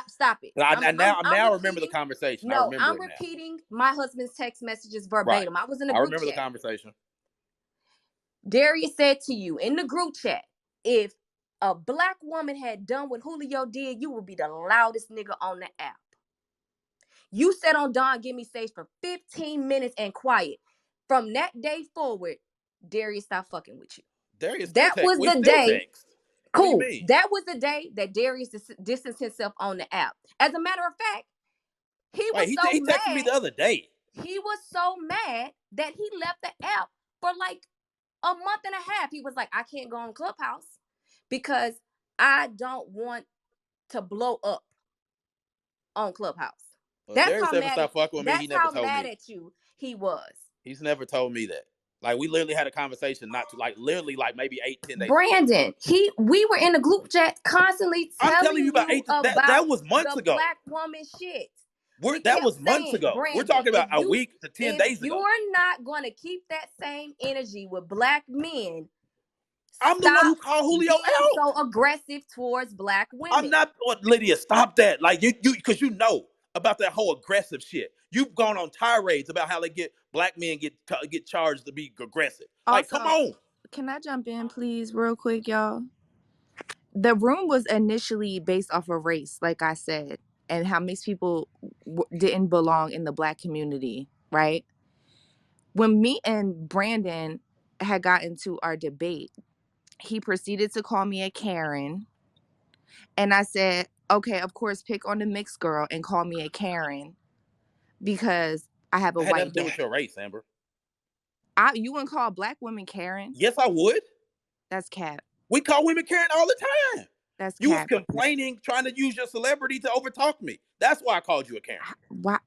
Speaker 4: Stop it.
Speaker 2: I now,
Speaker 4: I'm
Speaker 2: now remember the
Speaker 4: repeating.
Speaker 2: conversation. I
Speaker 4: No,
Speaker 2: remember
Speaker 4: I'm
Speaker 2: it now.
Speaker 4: repeating my husband's text messages
Speaker 2: Right.
Speaker 4: verbatim. I was in a
Speaker 2: I
Speaker 4: group
Speaker 2: remember the
Speaker 4: chat.
Speaker 2: conversation.
Speaker 4: Darius said to you in the group chat, if a black woman had done what Julio did, you would be the loudest nigga on the app. You sat on Don Gimme stage for 15 minutes and quiet. From that day forward, Darius stopped fucking with you.
Speaker 2: Darius still
Speaker 4: That
Speaker 2: text.
Speaker 4: was
Speaker 2: We
Speaker 4: the
Speaker 2: still
Speaker 4: day.
Speaker 2: text. What do you
Speaker 4: Cool.
Speaker 2: mean?
Speaker 4: That was the day that Darius distanced himself on the app. As a matter of fact, he
Speaker 2: Wait,
Speaker 4: was so
Speaker 2: he texted me
Speaker 4: mad.
Speaker 2: the other day.
Speaker 4: He was so mad that he left the app for like a month and a half. He was like, I can't go on Clubhouse because I don't want to blow up on Clubhouse.
Speaker 2: Well,
Speaker 4: That's
Speaker 2: Darius
Speaker 4: how
Speaker 2: ever
Speaker 4: mad at
Speaker 2: stopped fucking with me, he
Speaker 4: that's
Speaker 2: never
Speaker 4: how
Speaker 2: told
Speaker 4: mad
Speaker 2: me.
Speaker 4: at you he was.
Speaker 2: He's never told me that. Like we literally had a conversation not to like literally like maybe 8-10 days ago.
Speaker 4: Brandon, we were in the group chat constantly
Speaker 2: I'm telling you
Speaker 4: telling
Speaker 2: about
Speaker 4: you
Speaker 2: that
Speaker 4: about
Speaker 2: was months
Speaker 4: the
Speaker 2: ago.
Speaker 4: black woman shit. We
Speaker 2: That
Speaker 4: kept
Speaker 2: was months
Speaker 4: saying,
Speaker 2: ago. We're
Speaker 4: Brandon,
Speaker 2: talking about a week to 10
Speaker 4: if
Speaker 2: days ago.
Speaker 4: you're not going to keep that same energy with black men,
Speaker 2: I'm the one
Speaker 4: stop
Speaker 2: who called Julio
Speaker 4: being
Speaker 2: out.
Speaker 4: so aggressive towards black
Speaker 2: I'm
Speaker 4: women.
Speaker 2: not Lydia, stop that. Like you because you know about that whole aggressive shit. You've gone on tirades about how they get black men get charged to be aggressive. Like, come
Speaker 8: Also,
Speaker 2: on.
Speaker 8: can I jump in, please, real quick, y'all? The room was initially based off of race, like I said, and how mixed people didn't belong in the black community, right? When me and Brandon had got into our debate, he proceeded to call me a Karen. And I said, okay, of course, pick on the mixed girl and call me a Karen because I have a
Speaker 2: That had nothing
Speaker 8: white
Speaker 2: to do
Speaker 8: dad.
Speaker 2: with your race, Amber.
Speaker 8: You wouldn't call black women Karens?
Speaker 2: Yes, I would.
Speaker 8: That's cap.
Speaker 2: We call women Karen all the time.
Speaker 8: That's
Speaker 2: You was
Speaker 8: cap.
Speaker 2: complaining, trying to use your celebrity to overtalk me. That's why I called you a Karen.
Speaker 8: Why?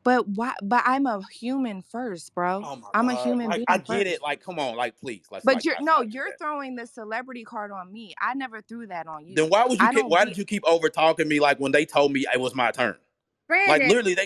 Speaker 8: But why? But I'm a human first, bro.
Speaker 2: Oh my
Speaker 8: I'm a
Speaker 2: God.
Speaker 8: human
Speaker 2: Like, I
Speaker 8: being
Speaker 2: get it.
Speaker 8: first.
Speaker 2: Like, come on, like, please.
Speaker 8: But you're
Speaker 2: Let's
Speaker 8: no,
Speaker 2: not do
Speaker 8: you're
Speaker 2: that.
Speaker 8: throwing the celebrity card on me. I never threw that on
Speaker 2: Then
Speaker 8: you. I don't
Speaker 2: why
Speaker 8: be.
Speaker 2: did you keep over talking me like when they told me it was my turn? Like
Speaker 3: Brandon.
Speaker 2: literally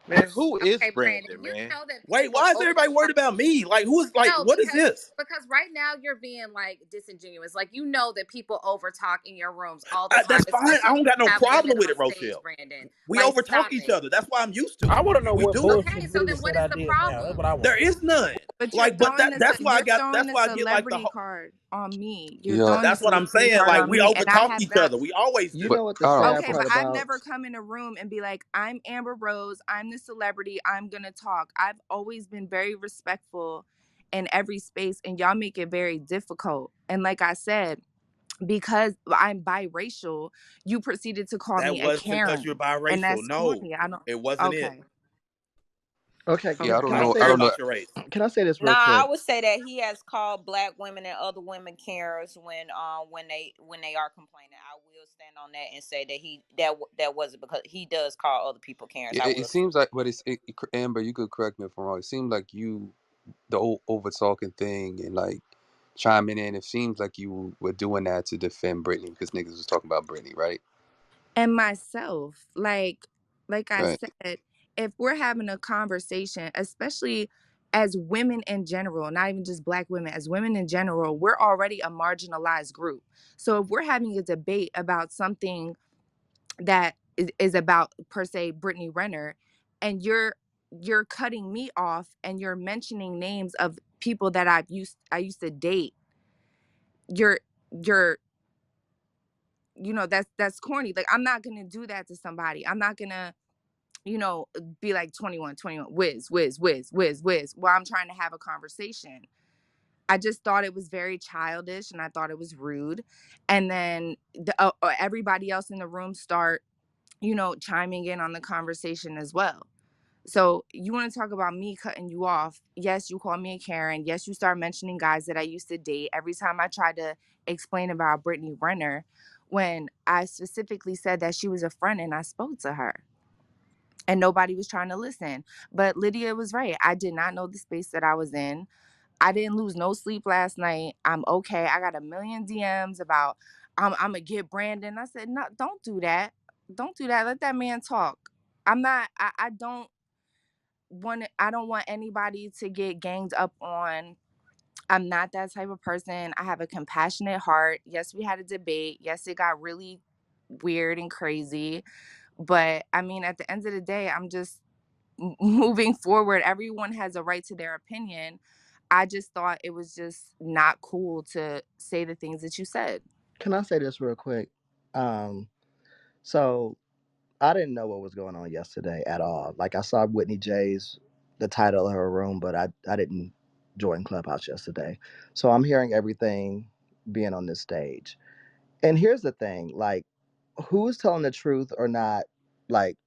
Speaker 5: Man, who is
Speaker 3: Okay, Brandon,
Speaker 5: Brandon,
Speaker 3: you
Speaker 5: man?
Speaker 3: know that
Speaker 2: wait,
Speaker 3: people
Speaker 2: why is
Speaker 3: over
Speaker 2: everybody worried about me? Like who is like
Speaker 3: no,
Speaker 2: what is this?
Speaker 3: because right now you're being like disingenuous. Like you know that people over talk in your rooms all the time,
Speaker 2: That's fine. I
Speaker 3: especially
Speaker 2: don't
Speaker 3: when
Speaker 2: got
Speaker 3: you
Speaker 2: no
Speaker 3: have women
Speaker 2: problem with
Speaker 3: on
Speaker 2: it,
Speaker 3: stage,
Speaker 2: Rochelle.
Speaker 3: Brandon.
Speaker 2: We
Speaker 3: Like
Speaker 2: over talk
Speaker 3: stop
Speaker 2: each
Speaker 3: it.
Speaker 2: other. That's why I'm used to
Speaker 9: I
Speaker 2: it.
Speaker 9: want to know
Speaker 2: We
Speaker 9: what
Speaker 2: do.
Speaker 3: Okay,
Speaker 9: bullshit
Speaker 3: so
Speaker 9: Lydia
Speaker 3: then what
Speaker 9: said
Speaker 3: is
Speaker 9: I
Speaker 3: the
Speaker 9: did now. That's what
Speaker 3: problem?
Speaker 9: I
Speaker 2: There
Speaker 9: want to know.
Speaker 2: is none.
Speaker 8: But you're
Speaker 2: Like, but
Speaker 8: throwing
Speaker 2: that's why I
Speaker 8: you're
Speaker 2: got
Speaker 8: throwing
Speaker 2: that's
Speaker 8: the
Speaker 2: why I get like the
Speaker 8: celebrity
Speaker 2: whole
Speaker 8: card on me. You're
Speaker 6: Yeah,
Speaker 8: throwing the
Speaker 2: that's what I'm
Speaker 8: celebrity
Speaker 2: saying.
Speaker 8: card
Speaker 2: Like
Speaker 8: on
Speaker 2: we
Speaker 8: me,
Speaker 2: over
Speaker 8: and I
Speaker 2: talk
Speaker 8: have
Speaker 2: each
Speaker 8: not.
Speaker 2: other. We always
Speaker 9: You
Speaker 2: do.
Speaker 6: but
Speaker 9: know what the
Speaker 6: I don't have a
Speaker 9: sad
Speaker 8: Okay,
Speaker 6: problem.
Speaker 8: but
Speaker 9: part
Speaker 8: I've
Speaker 9: about?
Speaker 8: never come in a room and be like, I'm Amber Rose, I'm the celebrity, I'm gonna talk. I've always been very respectful in every space, and y'all make it very difficult. And like I said, because I'm biracial, you proceeded to call
Speaker 2: That
Speaker 8: me a
Speaker 2: wasn't because you're
Speaker 8: Karen. And
Speaker 2: biracial.
Speaker 8: that's
Speaker 2: No,
Speaker 8: corny. I don't
Speaker 2: it wasn't it.
Speaker 8: okay.
Speaker 9: Okay,
Speaker 6: Yeah, I
Speaker 9: can,
Speaker 6: don't
Speaker 9: can
Speaker 8: Okay.
Speaker 9: I
Speaker 6: know.
Speaker 9: say
Speaker 2: I
Speaker 6: I
Speaker 2: care
Speaker 6: don't
Speaker 9: this?
Speaker 6: know.
Speaker 2: about your race.
Speaker 9: Can I say this
Speaker 1: Nah,
Speaker 9: real
Speaker 1: I
Speaker 9: quick?
Speaker 1: would say that he has called black women and other women Karens when they are complaining. I will stand on that and say that that wasn't because he does call other people Karens. I
Speaker 6: It
Speaker 1: will.
Speaker 6: seems like, but Amber. You could correct me if I'm wrong. It seems like the whole over talking thing and like chiming in. It seems like you were doing that to defend Brittany because niggas was talking about Brittany, right?
Speaker 8: And myself, like I
Speaker 6: Right.
Speaker 8: said, if we're having a conversation, especially as women in general, not even just black women, as women in general, we're already a marginalized group. So if we're having a debate about something that is about per se Brittany Renner, and you're cutting me off and you're mentioning names of people that I used to date, you're that's corny. Like, I'm not gonna do that to somebody. I'm not gonna be like 21, whiz, whiz, whiz, whiz, whiz, while I'm trying to have a conversation. I just thought it was very childish and I thought it was rude. And then everybody else in the room start, chiming in on the conversation as well. So you want to talk about me cutting you off? Yes, you call me a Karen. Yes, you start mentioning guys that I used to date. Every time I tried to explain about Brittany Renner, when I specifically said that she was a friend and I spoke to her and nobody was trying to listen. But Lydia was right. I did not know the space that I was in. I didn't lose no sleep last night. I'm okay. I got a million DMs about I'm gonna get Brandon. I said, no, don't do that. Don't do that. Let that man talk. I'm not. I don't want anybody to get ganged up on. I'm not that type of person. I have a compassionate heart. Yes, we had a debate. Yes, it got really weird and crazy. But I mean, at the end of the day, I'm just moving forward. Everyone has a right to their opinion. I just thought it was just not cool to say the things that you said.
Speaker 9: Can I say this real quick? Um, so I didn't know what was going on yesterday at all. Like I saw Whitney J's the title of her room, but I didn't join Clubhouse yesterday. So I'm hearing everything being on this stage. And here's the thing, like who's telling the truth or not, like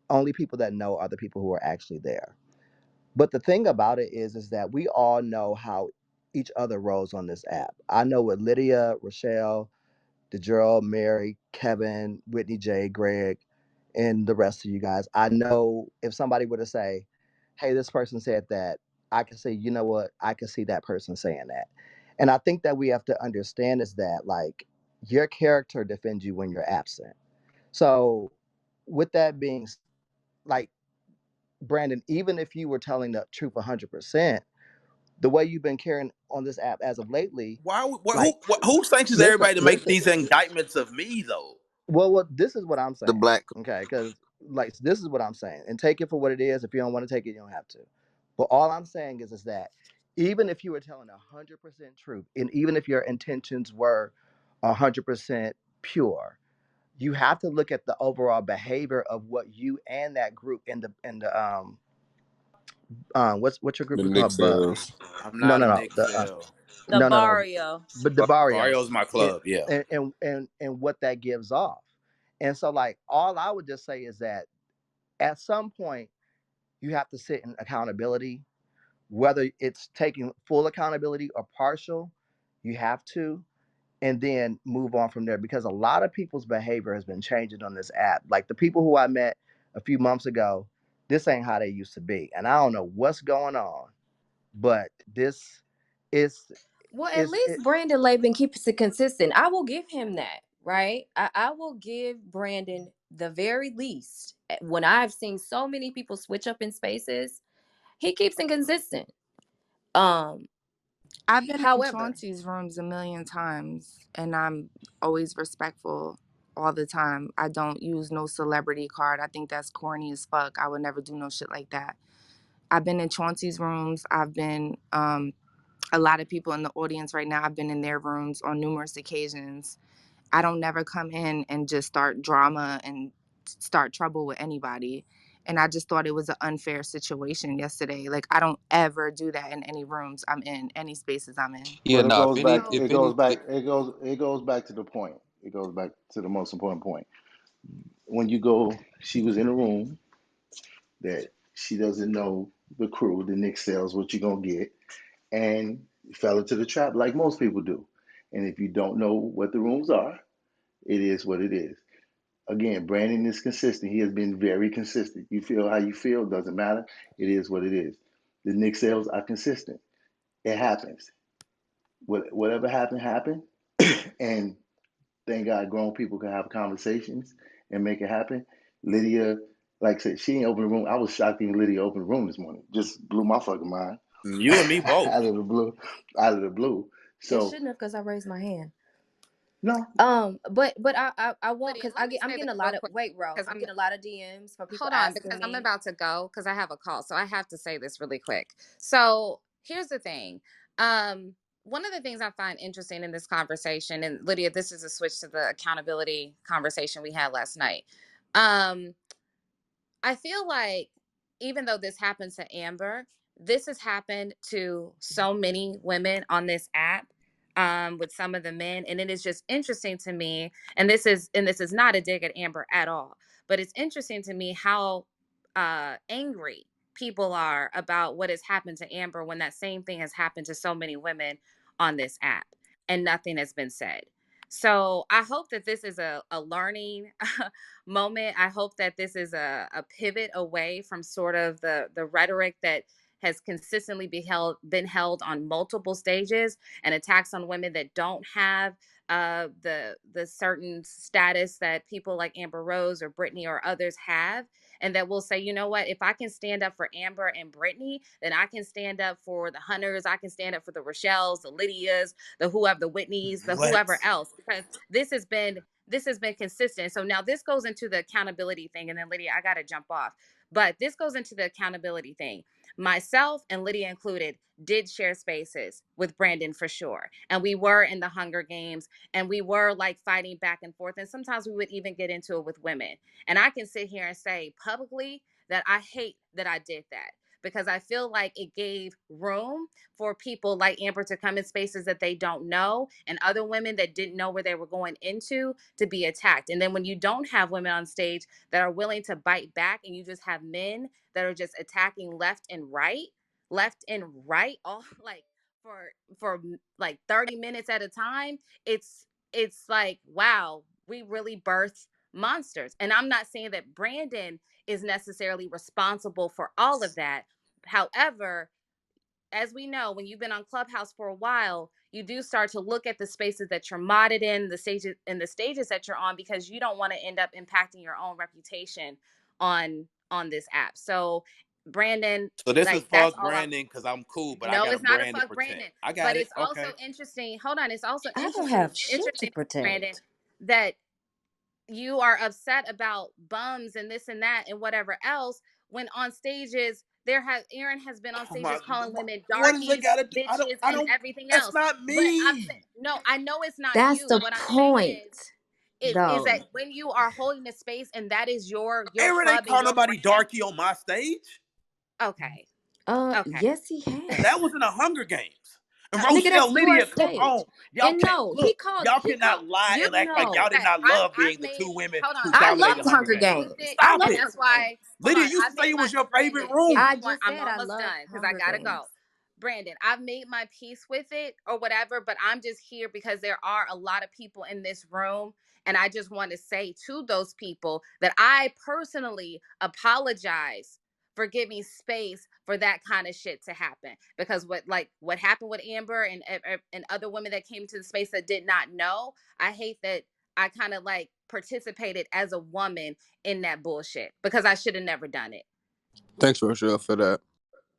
Speaker 9: only people that know are the people who are actually there. But the thing about it is that we all know how each other rolls on this app. I know with Lydia, Rochelle, DeGerald, Mary, Kevin, Whitney J, Greg, and the rest of you guys. I know if somebody were to say, hey, this person said that, I can say, you know what, I can see that person saying that. And I think that we have to understand is that like your character defends you when you're absent. So with that being like Brandon, even if you were telling the truth 100%, the way you've been carrying on this app as of lately, like
Speaker 2: Who sanctions
Speaker 9: listen,
Speaker 2: everybody to make
Speaker 9: listen.
Speaker 2: these indictments of me though?
Speaker 9: Well, this is what I'm
Speaker 5: The
Speaker 9: saying.
Speaker 5: black.
Speaker 9: Okay, because like this is what I'm saying, and take it for what it is. If you don't want to take it, you don't have to. But all I'm saying is that even if you were telling 100% truth, and even if your intentions were 100% pure, you have to look at the overall behavior of what you and that group and the what's your group
Speaker 5: The
Speaker 9: we
Speaker 5: Nick
Speaker 9: call
Speaker 5: sales.
Speaker 2: I'm
Speaker 9: no
Speaker 2: not
Speaker 9: no
Speaker 2: a
Speaker 9: no
Speaker 2: Nick
Speaker 9: the
Speaker 2: Sale.
Speaker 1: The
Speaker 9: no
Speaker 1: barrio.
Speaker 9: but the barrio.
Speaker 2: Barrio's my
Speaker 9: Yeah,
Speaker 2: club. Yeah.
Speaker 9: and what that gives off. And so like all I would just say is that at some point you have to sit in accountability, whether it's taking full accountability or partial, you have to, and then move on from there because a lot of people's behavior has been changing on this app. Like the people who I met a few months ago, this ain't how they used to be. And I don't know what's going on, but this is
Speaker 4: Well, at
Speaker 9: is
Speaker 4: least
Speaker 9: it,
Speaker 4: Brandon Laban keeps it consistent. I will give him that, right? I will give Brandon the very least. When I've seen so many people switch up in spaces, he keeps it consistent. Um,
Speaker 8: I've been in
Speaker 4: However,
Speaker 8: Chauncey's rooms a million times and I'm always respectful all the time. I don't use no celebrity card. I think that's corny as fuck. I would never do no shit like that. I've been in Chauncey's rooms. I've been a lot of people in the audience right now. I've been in their rooms on numerous occasions. I don't never come in and just start drama and start trouble with anybody. And I just thought it was an unfair situation yesterday. Like I don't ever do that in any rooms I'm in, any spaces I'm in.
Speaker 6: Yeah,
Speaker 10: But it
Speaker 6: nah.
Speaker 10: goes back.
Speaker 6: If
Speaker 10: It goes
Speaker 6: any,
Speaker 10: back. It goes back to the point. It goes back to the most important point. When you go, she was in a room that she doesn't know the crew, the Nick sells, what you're gonna get, and fell into the trap like most people do. And if you don't know what the rooms are, it is what it is. Again, Brandon is consistent. He has been very consistent. You feel how you feel, doesn't matter. It is what it is. The Nick sales are consistent. It happens. Whatever happened, happened. And thank God grown people can have conversations and make it happen. Lydia, like I said, she ain't open the room. I was shocked when Lydia opened the room this morning. Just blew my fucking mind.
Speaker 2: You and me both.
Speaker 10: Out of the blue. Out of the blue.
Speaker 4: it
Speaker 10: So
Speaker 4: shouldn't have because I raised my hand.
Speaker 10: no,
Speaker 4: But I won't
Speaker 3: Lydia,
Speaker 4: because
Speaker 3: let me
Speaker 4: I'm
Speaker 3: say this
Speaker 4: getting a
Speaker 3: real
Speaker 4: lot of
Speaker 3: quick
Speaker 4: wait, bro.
Speaker 3: because
Speaker 4: I'm
Speaker 3: I'm
Speaker 4: getting a lot of DMs from people
Speaker 3: hold on
Speaker 4: asking
Speaker 3: because I'm
Speaker 4: me.
Speaker 3: about to go because I have a call. So I have to say this really quick. So here's the thing. One of the things I find interesting in this conversation, and Lydia, this is a switch to the accountability conversation we had last night. Um, I feel like even though this happened to Amber, this has happened to so many women on this app, with some of the men, and it is just interesting to me. And this is not a dig at Amber at all, but it's interesting to me how angry people are about what has happened to Amber when that same thing has happened to so many women on this app, and nothing has been said. So I hope that this is a learning moment. I hope that this is a pivot away from sort of the rhetoric that has consistently been held on multiple stages, and attacks on women that don't have the certain status that people like Amber Rose or Brittany or others have, and that will say, you know what, if I can stand up for Amber and Brittany, then I can stand up for the Hunters, I can stand up for the Rochelles, the Lydias, the whoever, the Whitneys, the
Speaker 2: What?
Speaker 3: whoever else, because this has been consistent. So now this goes into the accountability thing. And then Lydia, I got to jump off. But this goes into the accountability thing. Myself and Lydia included did share spaces with Brandon for sure. And we were in the Hunger Games, and we were like fighting back and forth. And sometimes we would even get into it with women. And I can sit here and say publicly that I hate that I did that, because I feel like it gave room for people like Amber to come in spaces that they don't know, and other women that didn't know where they were going into to be attacked. And then when you don't have women on stage that are willing to bite back, and you just have men that are just attacking left and right, all like for like 30 minutes at a time, it's like, wow, we really birthed monsters. And I'm not saying that Brandon is necessarily responsible for all of that. However, as we know, when you've been on Clubhouse for a while, you do start to look at the spaces that you're modded in, the stages that you're on, because you don't want to end up impacting your own reputation on this app. So, Brandon,
Speaker 2: So this is
Speaker 3: like, that's
Speaker 2: fuck
Speaker 3: all I.
Speaker 2: Brandon because I'm cool, but I
Speaker 3: No,
Speaker 2: got a
Speaker 3: it's not a
Speaker 2: brand to
Speaker 3: fuck
Speaker 2: protect.
Speaker 3: Brandon,
Speaker 2: I got
Speaker 3: but
Speaker 2: it.
Speaker 3: it's also
Speaker 2: Okay.
Speaker 3: interesting. Hold on, it's also
Speaker 4: I don't have shit to
Speaker 3: interesting, Brandon,
Speaker 4: protect.
Speaker 3: that you are upset about bums and this and that and whatever else, when on stages Aaron has been on
Speaker 2: Oh my,
Speaker 3: stages calling women
Speaker 2: what does it
Speaker 3: darkies,
Speaker 2: gotta do?
Speaker 3: bitches,
Speaker 2: I
Speaker 3: and
Speaker 2: don't,
Speaker 3: everything
Speaker 2: that's
Speaker 3: else.
Speaker 2: not
Speaker 3: But I'm
Speaker 2: me.
Speaker 3: saying, no, I know it's not
Speaker 4: That's
Speaker 3: you.
Speaker 4: the
Speaker 3: What I'm saying
Speaker 4: point,
Speaker 3: is
Speaker 4: though.
Speaker 3: that when you are holding a space and that is your
Speaker 2: Aaron ain't
Speaker 3: club and
Speaker 2: call
Speaker 3: your
Speaker 2: nobody
Speaker 3: brand.
Speaker 2: darky on my stage.
Speaker 3: Okay. Okay.
Speaker 4: Yes, he has.
Speaker 2: That was in the Hunger Games. And
Speaker 4: Nigga, that's
Speaker 2: Rochelle,
Speaker 4: your
Speaker 2: Lydia, come
Speaker 4: stage.
Speaker 2: on. Y'all
Speaker 4: And
Speaker 2: can't
Speaker 4: no,
Speaker 2: look. Y'all
Speaker 4: he called
Speaker 2: cannot lie
Speaker 4: you
Speaker 2: and act like y'all
Speaker 4: no.
Speaker 2: did
Speaker 3: Okay.
Speaker 2: not love
Speaker 3: I've
Speaker 2: being the
Speaker 3: made
Speaker 2: two women
Speaker 3: hold on.
Speaker 2: who
Speaker 4: I
Speaker 3: I've
Speaker 4: love
Speaker 3: made
Speaker 2: dominated
Speaker 4: the
Speaker 3: my
Speaker 2: Hunger
Speaker 4: Hunger
Speaker 3: peace
Speaker 2: Games.
Speaker 3: with
Speaker 4: Games.
Speaker 3: it.
Speaker 4: I
Speaker 2: Stop
Speaker 4: love
Speaker 3: And
Speaker 4: the
Speaker 2: it.
Speaker 3: that's
Speaker 4: Hunger
Speaker 3: why,
Speaker 4: Games.
Speaker 3: hold
Speaker 2: Lydia,
Speaker 3: on,
Speaker 2: you used
Speaker 3: I've
Speaker 2: to say
Speaker 3: made
Speaker 2: it
Speaker 3: my
Speaker 2: was your
Speaker 3: Brandon,
Speaker 2: favorite room.
Speaker 4: I
Speaker 3: give me one.
Speaker 4: just
Speaker 3: I'm
Speaker 4: said I
Speaker 3: almost
Speaker 4: love
Speaker 3: done because I
Speaker 4: Hunger
Speaker 3: gotta
Speaker 4: Games.
Speaker 3: go. Brandon, I've made my peace with it or whatever, but I'm just here because there are a lot of people in this room. And I just want to say to those people that I personally apologize for giving space for that kind of shit to happen. Because what happened with Amber and other women that came to the space that did not know, I hate that I kind of like participated as a woman in that bullshit, because I should have never done it.
Speaker 11: Thanks, Rochelle, for that.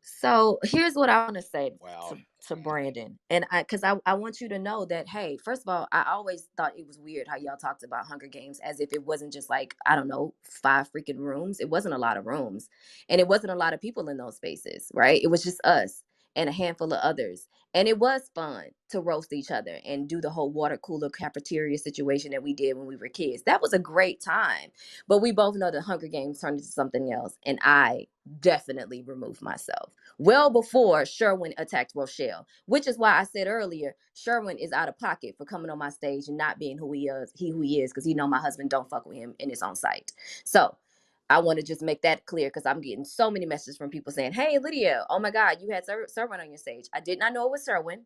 Speaker 4: So here's what I want to say
Speaker 2: Wow.
Speaker 4: to Brandon. And I want you to know that, hey, first of all, I always thought it was weird how y'all talked about Hunger Games as if it wasn't just like, I don't know, 5 freaking rooms. It wasn't a lot of rooms. And it wasn't a lot of people in those spaces, right? It was just us and a handful of others. And it was fun to roast each other and do the whole water cooler cafeteria situation that we did when we were kids. That was a great time. But we both know the Hunger Games turned into something else. And I definitely removed myself well before Sherwin attacked Rochelle, which is why I said earlier, Sherwin is out of pocket for coming on my stage and not being who he is, because he know my husband don't fuck with him in his own site. So I want to just make that clear, because I'm getting so many messages from people saying, hey, Lydia, oh my God, you had Sherwin on your stage. I did not know it was Sherwin.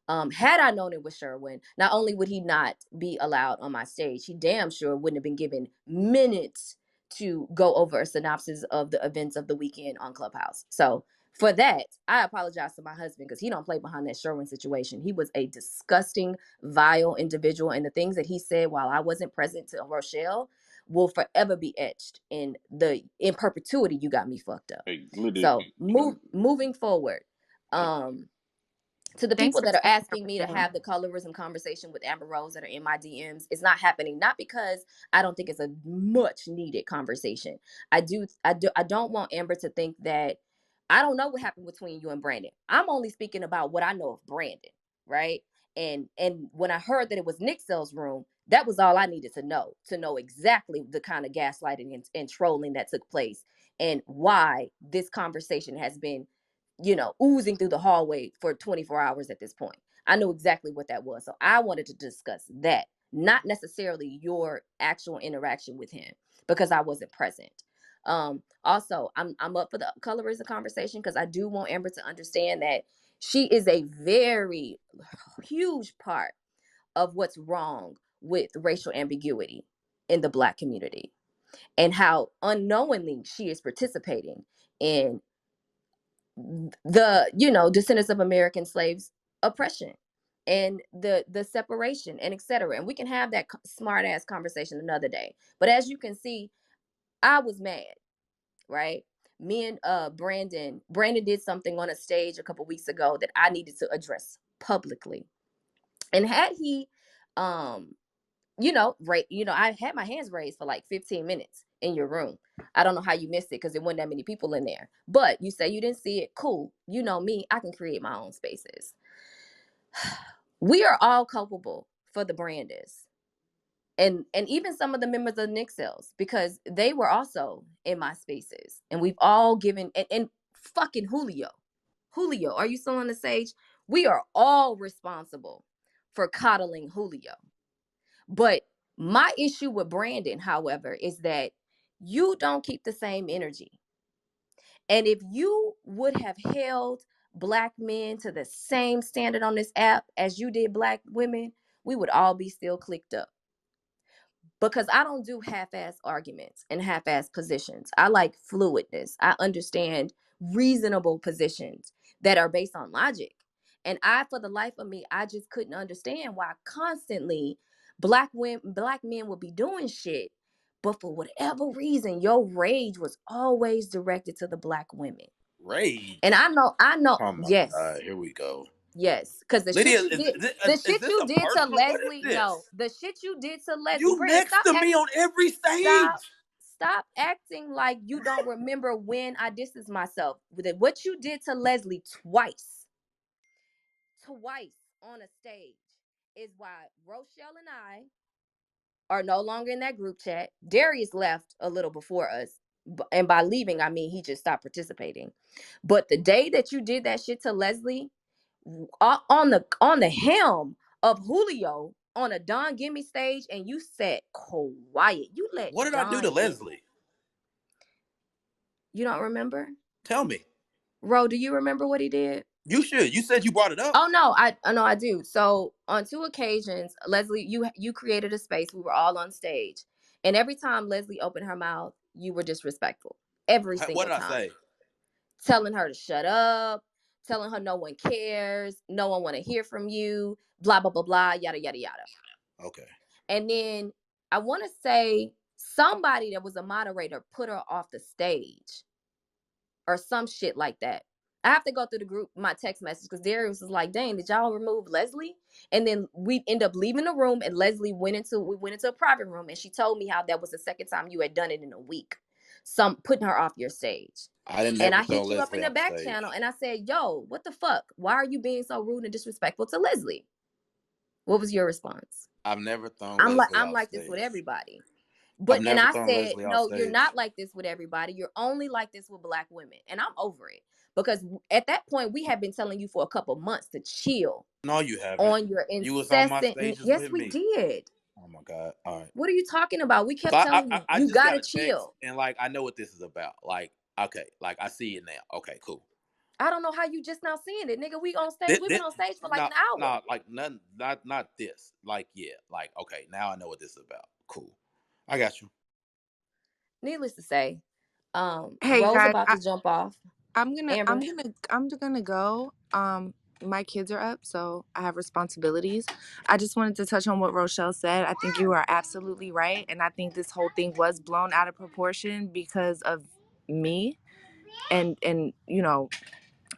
Speaker 4: Had I known it was Sherwin, not only would he not be allowed on my stage, he damn sure wouldn't have been given minutes to go over a synopsis of the events of the weekend on Clubhouse. So for that, I apologize to my husband, because he don't play behind that Sherwin situation. He was a disgusting, vile individual, and the things that he said while I wasn't present to Rochelle will forever be etched in perpetuity. You got me fucked up.
Speaker 12: Hey, Lydia.
Speaker 4: So moving forward. To the
Speaker 3: Thanks
Speaker 4: people
Speaker 3: for
Speaker 4: that are
Speaker 3: speaking up,
Speaker 4: asking me to
Speaker 3: Rochelle.
Speaker 4: have the colorism conversation with Amber Rose that are in my DMs, it's not happening. Not because I don't think it's a much needed conversation. I don't want Amber to think that I don't know what happened between you and Brandon. I'm only speaking about what I know of Brandon, right? And when I heard that it was Nick Sell's room, That was all I needed to know exactly the kind of gaslighting and trolling that took place and why this conversation has been, oozing through the hallway for 24 hours at this point. I knew exactly what that was. So I wanted to discuss that, not necessarily your actual interaction with him because I wasn't present. Also, I'm up for the colorism conversation because I do want Amber to understand that she is a very huge part of what's wrong with racial ambiguity in the Black community and how unknowingly she is participating in the descendants of American slaves oppression and the separation and etc. And we can have that smart ass conversation another day. But as you can see, I was mad, right? Me and Brandon did something on a stage a couple weeks ago that I needed to address publicly. And had he I had my hands raised for like 15 minutes in your room. I don't know how you missed it because there wasn't that many people in there. But you say you didn't see it. Cool. You know me, I can create my own spaces. We are all culpable for the Brandis. And even some of the members of Nick Cells, because they were also in my spaces. And we've all given and fucking Julio. Julio, are you still on the stage? We are all responsible for coddling Julio. But my issue with Brandon, however, is that you don't keep the same energy. And if you would have held Black men to the same standard on this app as you did Black women, we would all be still clicked up. Because I don't do half-ass arguments and half-ass positions. I like fluidness. I understand reasonable positions that are based on logic. And for the life of me, I just couldn't understand why constantly Black men would be doing shit, but for whatever reason, your rage was always directed to the Black women.
Speaker 2: Rage.
Speaker 4: And I know,
Speaker 2: Oh my
Speaker 4: yes.
Speaker 2: God, here we go.
Speaker 4: Yes, because
Speaker 2: Lydia, is
Speaker 4: the shit
Speaker 2: this
Speaker 4: you
Speaker 2: a
Speaker 4: did to
Speaker 2: personal? What is
Speaker 4: Leslie, no,
Speaker 2: this?
Speaker 4: the shit you did to Leslie,
Speaker 2: You
Speaker 4: Brandon,
Speaker 2: next to me on every
Speaker 4: stop,
Speaker 2: stage.
Speaker 4: stop acting like you don't remember when I distanced myself with it. What you did to Leslie twice on a stage is why Rochelle and I are no longer in that group chat. Darius left a little before us. And by leaving, I mean he just stopped participating. But the day that you did that shit to Leslie, on the helm of Julio on a Don Gimme stage, and you said quiet. You let
Speaker 2: What did I do to
Speaker 4: Don Gimme.
Speaker 2: Leslie?
Speaker 4: You don't remember?
Speaker 2: Tell me.
Speaker 4: Ro, do you remember what he did?
Speaker 2: You should. You said you brought it up.
Speaker 4: Oh no, I know I do. So on 2 occasions, Leslie, you created a space. We were all on stage, and every time Leslie opened her mouth, you were disrespectful. Every
Speaker 2: What
Speaker 4: single
Speaker 2: did I
Speaker 4: time,
Speaker 2: say?
Speaker 4: telling her to shut up, telling her no one cares, no one want to hear from you, blah blah blah blah, yada yada yada.
Speaker 2: Okay.
Speaker 4: And then I want to say somebody that was a moderator put her off the stage or some shit like that. I have to go through the group, my text message, because Darius was like, dang, did y'all remove Leslie? And then we end up leaving the room, and Leslie we went into a private room, and she told me how that was the second time you had done it in a week. Some putting her off your stage.
Speaker 2: I didn't
Speaker 4: And
Speaker 2: ever
Speaker 4: I
Speaker 2: throw
Speaker 4: hit you up in
Speaker 2: Leslie
Speaker 4: the
Speaker 2: off the
Speaker 4: back
Speaker 2: stage.
Speaker 4: channel and I said, yo, what the fuck? Why are you being so rude and disrespectful to Leslie? What was your response?
Speaker 2: I've never thrown
Speaker 4: I'm
Speaker 2: Leslie off
Speaker 4: like this with
Speaker 2: stage.
Speaker 4: everybody.
Speaker 2: I've
Speaker 4: And
Speaker 2: never
Speaker 4: I
Speaker 2: thrown
Speaker 4: said,
Speaker 2: Leslie off
Speaker 4: no, you're
Speaker 2: stage.
Speaker 4: not like this with everybody. You're only like this with Black women. And I'm over it. Because at that point, we have been telling you for a couple months to chill
Speaker 2: No, you haven't.
Speaker 4: on your
Speaker 2: You was on my
Speaker 4: incessant.
Speaker 2: stages
Speaker 4: Yes,
Speaker 2: with
Speaker 4: we
Speaker 2: me.
Speaker 4: did.
Speaker 2: Oh my God. All right.
Speaker 4: What are you talking about? We
Speaker 2: So
Speaker 4: kept telling you,
Speaker 2: I
Speaker 4: you
Speaker 2: just got
Speaker 4: gotta
Speaker 2: a text
Speaker 4: chill.
Speaker 2: and like I know what this is about. Like, okay, like I see it now. Okay, cool.
Speaker 4: I don't know how you just now seeing it, nigga. We on stage. We've been on stage for like an hour.
Speaker 2: Like none, not this. Like, yeah, like okay, now I know what this is about. Cool. I got you.
Speaker 4: Needless to say,
Speaker 8: Hey
Speaker 4: Rose
Speaker 8: guys,
Speaker 4: about to jump off. Amber,
Speaker 8: I'm gonna go. My kids are up, so I have responsibilities. I just wanted to touch on what Rochelle said. I think you are absolutely right, and I think this whole thing was blown out of proportion because of me. And I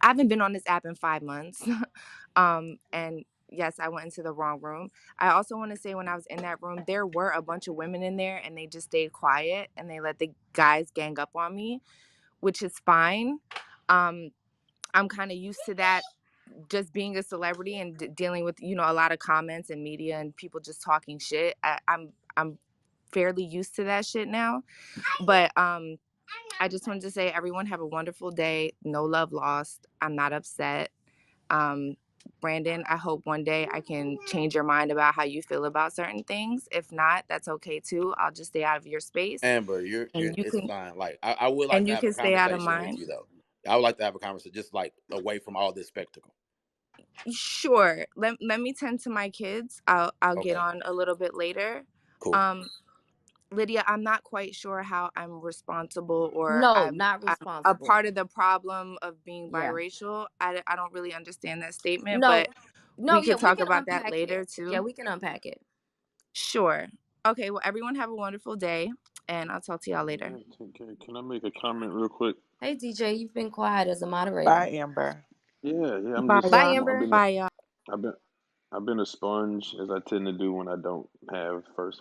Speaker 8: haven't been on this app in 5 months. And yes, I went into the wrong room. I also want to say when I was in that room, there were a bunch of women in there, and they just stayed quiet and they let the guys gang up on me, which is fine. I'm kind of used to that just being a celebrity and dealing with, you know, a lot of comments and media and people just talking shit, I'm fairly used to that shit now. But I just wanted to say everyone have a wonderful day. No love lost. I'm not upset. Um, Brandon, I hope one day I can change your mind about how you feel about certain things. If not, that's okay too. I'll just stay out of your space,
Speaker 2: Amber, you're
Speaker 8: and you
Speaker 2: it's
Speaker 8: can
Speaker 2: fine. Like I would like
Speaker 8: and
Speaker 2: to
Speaker 8: you
Speaker 2: have a
Speaker 8: can stay out of
Speaker 2: conversation with
Speaker 8: mine.
Speaker 2: you though. I would like to have a conversation just like away from all this spectacle.
Speaker 8: Sure. Let me tend to my kids. I'll get
Speaker 2: Okay,
Speaker 8: on a little bit later.
Speaker 2: cool.
Speaker 8: Um, Lydia, I'm not quite sure how I'm responsible or
Speaker 4: No, not
Speaker 8: I'm a
Speaker 4: responsible.
Speaker 8: part of the problem of being
Speaker 4: Yeah.
Speaker 8: biracial. I don't really understand that statement,
Speaker 4: No,
Speaker 8: but
Speaker 4: no,
Speaker 8: we
Speaker 4: yeah,
Speaker 8: could
Speaker 4: we
Speaker 8: talk
Speaker 4: can
Speaker 8: about that
Speaker 4: unpack
Speaker 8: later
Speaker 4: it. Yeah,
Speaker 8: too.
Speaker 4: we can unpack it.
Speaker 8: Sure. Okay, well, everyone have a wonderful day, and I'll talk to y'all later.
Speaker 12: Can I make a comment real quick?
Speaker 4: Hey, DJ, you've been quiet as a moderator.
Speaker 13: Bye, Amber.
Speaker 12: Yeah. I'm
Speaker 8: Bye,
Speaker 12: just.
Speaker 8: y'all.
Speaker 4: Amber.
Speaker 12: I've been. I've been a sponge, as I tend to do when I don't have firsthand